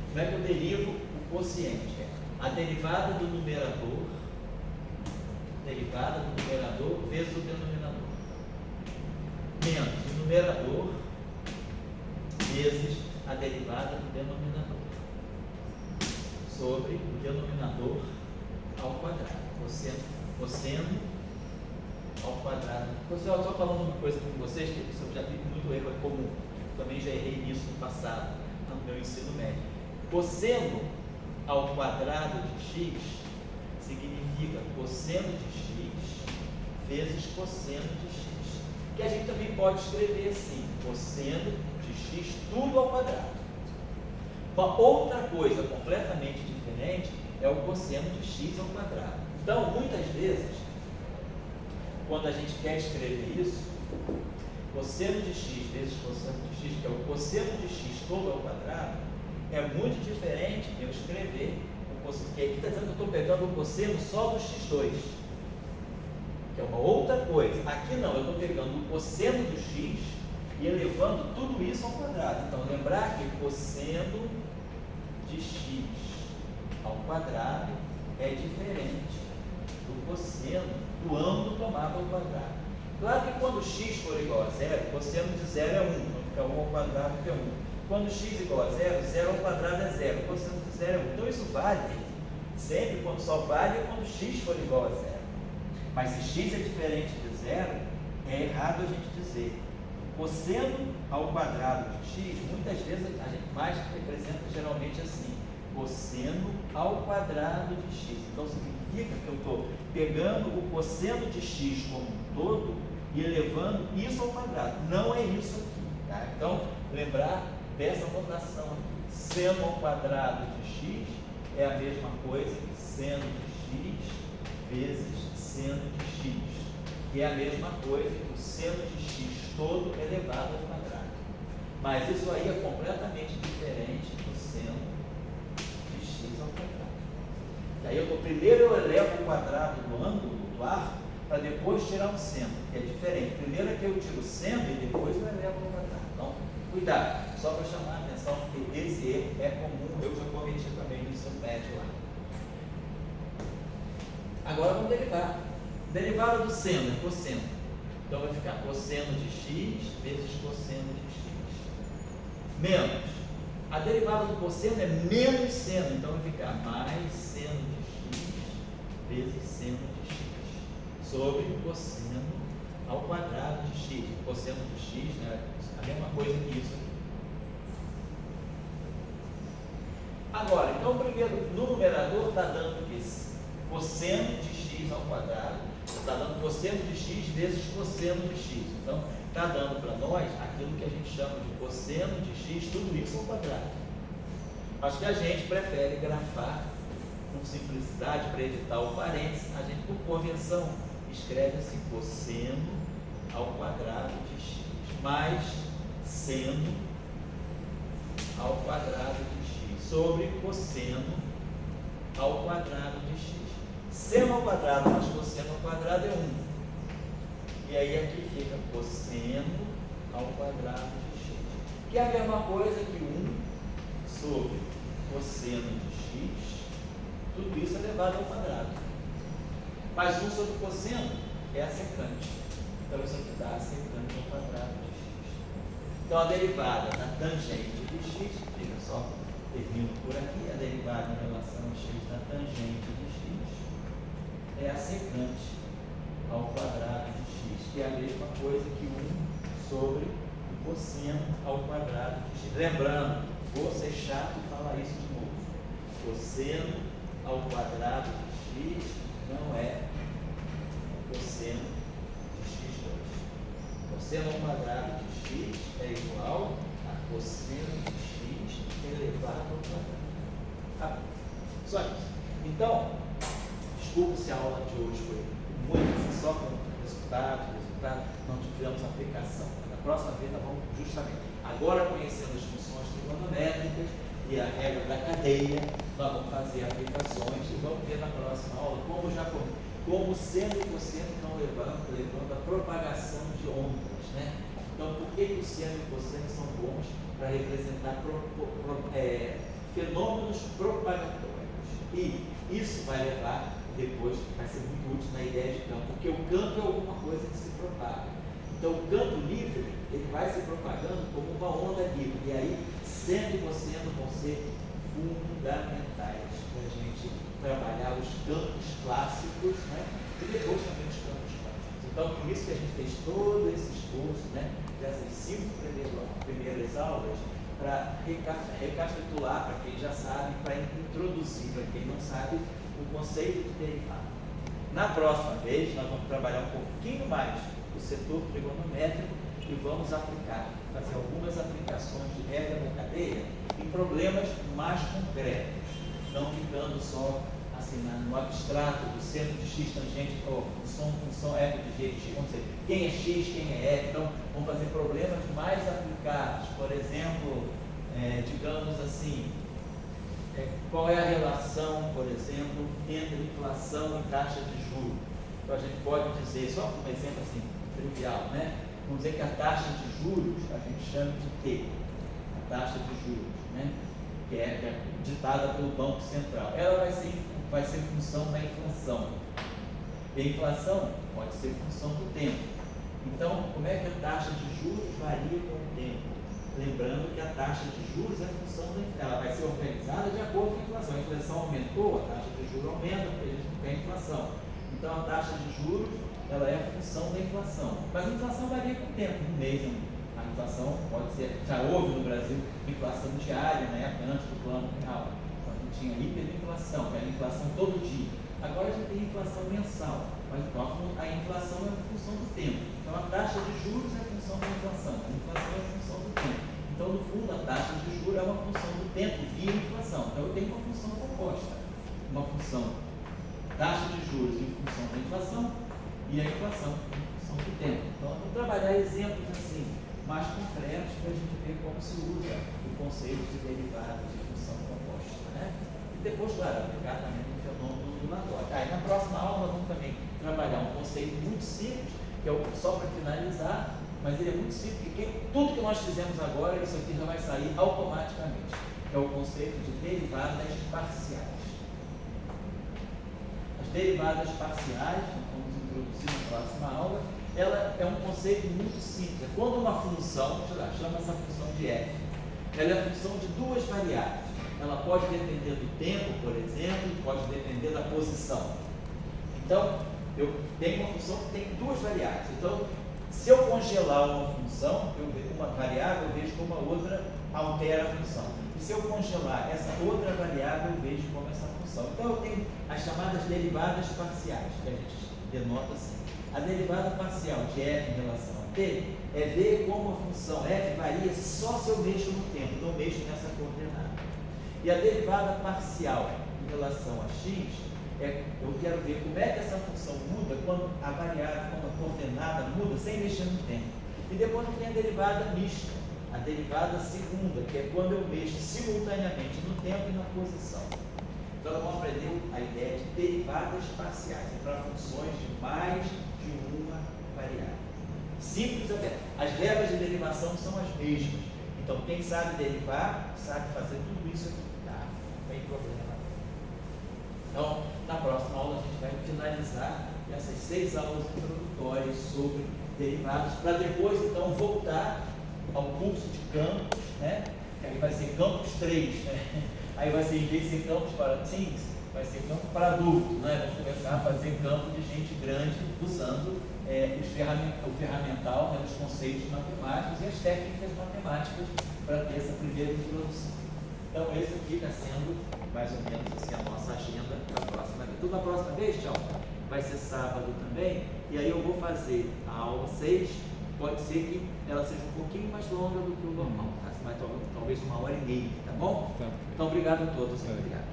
Como é que eu derivo o quociente? A derivada do numerador vezes o denominador, menos o numerador vezes a derivada do denominador sobre o denominador ao quadrado, cosseno ao quadrado. Pessoal, só falando uma coisa com vocês, que isso eu já vi muito erro, é comum, também já errei nisso no passado, no meu ensino médio. Cosseno ao quadrado de x significa cosseno de x vezes cosseno de x, que a gente também pode escrever assim, cosseno de x tudo ao quadrado. Uma outra coisa completamente diferente é o cosseno de x ao quadrado. Então, muitas vezes, quando a gente quer escrever isso, cosseno de x vezes cosseno de x, que é o cosseno de x todo ao quadrado, é muito diferente de eu escrever o cosseno, porque aqui está dizendo que eu estou pegando o cosseno só do x2, que é uma outra coisa. Aqui não, eu estou pegando o cosseno do x e elevando tudo isso ao quadrado. Então, lembrar que cosseno de x ao quadrado é diferente do cosseno do ângulo tomado ao quadrado. Claro que quando x for igual a zero, o cosseno de zero é 1, então fica 1 ao quadrado que é 1. Quando x igual a zero, zero ao quadrado é zero, o cosseno de zero é 1. Então isso vale sempre quando só vale quando x for igual a zero. Mas se x é diferente de zero, é errado a gente dizer cosseno ao quadrado de x. Muitas vezes a gente mais representa geralmente assim, cosseno ao quadrado de x. Então significa que eu estou pegando o cosseno de x como um todo e elevando isso ao quadrado. Não é isso aqui, tá? Então, lembrar dessa notação aqui. Seno ao quadrado de x é a mesma coisa que seno de x vezes seno de x, que é a mesma coisa que o seno de x todo elevado ao quadrado. Mas isso aí é completamente diferente do seno de x ao quadrado. E aí primeiro eu elevo o quadrado do ângulo, do arco, para depois tirar o seno, que é diferente. Primeiro é que eu tiro o seno e depois eu elevo o quadrado. Então, cuidado, só para chamar a atenção, porque esse erro é comum, eu já cometi também no ensino médio lá. Agora vamos derivar. Derivada do seno é cosseno. Então vai ficar cosseno de x vezes cosseno de x. Menos. A derivada do cosseno é menos seno, então vai ficar mais seno de x vezes seno de x. Sobre cosseno ao quadrado de x. Cosseno de x, né, é a mesma coisa que isso aqui. Agora, então primeiro, no numerador está dando isso. Cosseno de x ao quadrado, está dando cosseno de x vezes cosseno de x. Então, está dando para nós aquilo que a gente chama de cosseno de x, tudo isso ao quadrado. Acho que a gente prefere grafar com simplicidade para evitar o parênteses. A gente, por convenção, escreve assim, cosseno ao quadrado de x, mais seno ao quadrado de x, sobre cosseno ao quadrado de x. Seno ao quadrado mais cosseno ao quadrado é 1. E aí aqui fica cosseno ao quadrado de x, que é a mesma coisa que 1 sobre cosseno de x, tudo isso é elevado ao quadrado. Mas 1 sobre cosseno é a secante. Então isso aqui dá a secante ao quadrado de x. Então a derivada da tangente de x, fica só, termino por aqui, a derivada em relação a x da tangente de x é a secante ao quadrado de x, que é a mesma coisa que 1 sobre o cosseno ao quadrado de x. Lembrando, vou ser chato e falar isso de novo. Cosseno ao quadrado de x não é cosseno de x2. Cosseno ao quadrado de x é igual a cosseno de x elevado ao quadrado. Tá? Só isso. Então, desculpa se a aula de hoje foi muito assim, só com resultado, não tivemos aplicação. Na próxima vez nós vamos justamente, agora conhecendo as funções trigonométricas e a regra da cadeia, nós vamos fazer aplicações e vamos ver na próxima aula como seno e cosseno estão levando a propagação de ondas, né? Então, por que o seno e o cosseno são bons para representar fenômenos propagatórios? E isso vai levar, depois, vai ser muito útil na ideia de campo, porque o campo é alguma coisa que se propaga. Então, o campo livre, ele vai se propagando como uma onda livre. E aí, seno e cosseno vão ser fundamentais para a gente trabalhar os campos clássicos, né? E depois também os campos quânticos. Então, por isso que a gente fez todo esse esforço, né? Dessas 5 primeiras aulas, para recapitular, para quem já sabe, para introduzir, para quem não sabe, o conceito de derivada. Na próxima vez, nós vamos trabalhar um pouquinho mais o setor trigonométrico e vamos fazer algumas aplicações de regra da cadeia em problemas mais concretos, não ficando só assim, no abstrato do seno de x tangente ou função f de g de x, vamos dizer, quem é x, quem é f. Então, vamos fazer problemas mais aplicados, por exemplo, digamos assim, qual é a relação, por exemplo, entre inflação e taxa de juros. Então, a gente pode dizer, só um exemplo assim, trivial, né? Vamos dizer que a taxa de juros a gente chama de T, a taxa de juros, né? Que é ditada pelo Banco Central. Ela vai ser função da inflação. E a inflação pode ser função do tempo. Então, como é que a taxa de juros varia com o tempo? Lembrando que a taxa de juros é função da inflação. Ela vai ser organizada de acordo com a inflação. A inflação aumentou, a taxa de juros aumenta, porque a gente não tem inflação. Então, a taxa de juros ela é a função da inflação. Mas a inflação varia com o tempo. Um mês, a inflação pode ser, já houve no Brasil inflação diária, né, antes do plano real. Então, a gente tinha hiperinflação, que era inflação todo dia. Agora a gente tem inflação mensal, mas então a inflação é a função do tempo. Então a taxa de juros é a função da inflação, a inflação é a função do tempo. Então, no fundo, a taxa de juros é uma função do tempo via inflação. Então eu tenho uma função composta, uma função taxa de juros em função da inflação e a inflação em função do tempo. Então, vamos trabalhar exemplos assim, mais concretos, para a gente ver como se usa o conceito de derivada de função composta, né? E depois, claro, aplicar também no fenômeno ondulatório. E na próxima aula nós vamos também trabalhar um conceito muito simples, que é só para finalizar, mas ele é muito simples, porque tudo que nós fizemos agora, isso aqui já vai sair automaticamente, que é o conceito de derivadas parciais. As derivadas parciais, vamos introduzir na próxima aula, ela é um conceito muito simples. É quando uma função, chama essa função de f, ela é a função de duas variáveis. Ela pode depender do tempo, por exemplo, pode depender da posição. Então, eu tenho uma função que tem duas variáveis. Então, se eu congelar uma função, uma variável, eu vejo como a outra altera a função. E se eu congelar essa outra variável, eu vejo como essa função. Então, eu tenho as chamadas derivadas parciais, que a gente denota assim. A derivada parcial de f em relação a t é ver como a função f varia só se eu mexo no tempo, não mexo nessa coordenada. E a derivada parcial em relação a x, eu quero ver como é que essa função muda quando a variável, quando a coordenada muda sem mexer no tempo. E depois tem a derivada mista, a derivada segunda, que é quando eu mexo simultaneamente no tempo e na posição. Então, nós vamos aprender a ideia de derivadas parciais, para funções de mais de uma variável. Simples até. As regras de derivação são as mesmas. Então, quem sabe derivar, sabe fazer tudo isso aqui. Tá? Não tem problema. Então, na próxima aula, a gente vai finalizar essas 6 aulas introdutórias sobre derivados, para depois, então, voltar ao curso de campos, né? Aí vai ser campos 3, né? Aí vai ser, em vez de ser campos para teens, vai ser campo para adultos, né? Vamos começar a fazer campo de gente grande usando o ferramental, né, os conceitos matemáticos e as técnicas matemáticas para ter essa primeira introdução. Então, esse aqui está sendo mais ou menos assim a nossa agenda para a próxima vez. Então, na próxima vez, tchau, vai ser sábado também, e aí eu vou fazer a aula 6, pode ser que ela seja um pouquinho mais longa do que o normal, tá? Mas talvez 1h30, tá bom? Tá. Então, obrigado a todos. Tá. Obrigado.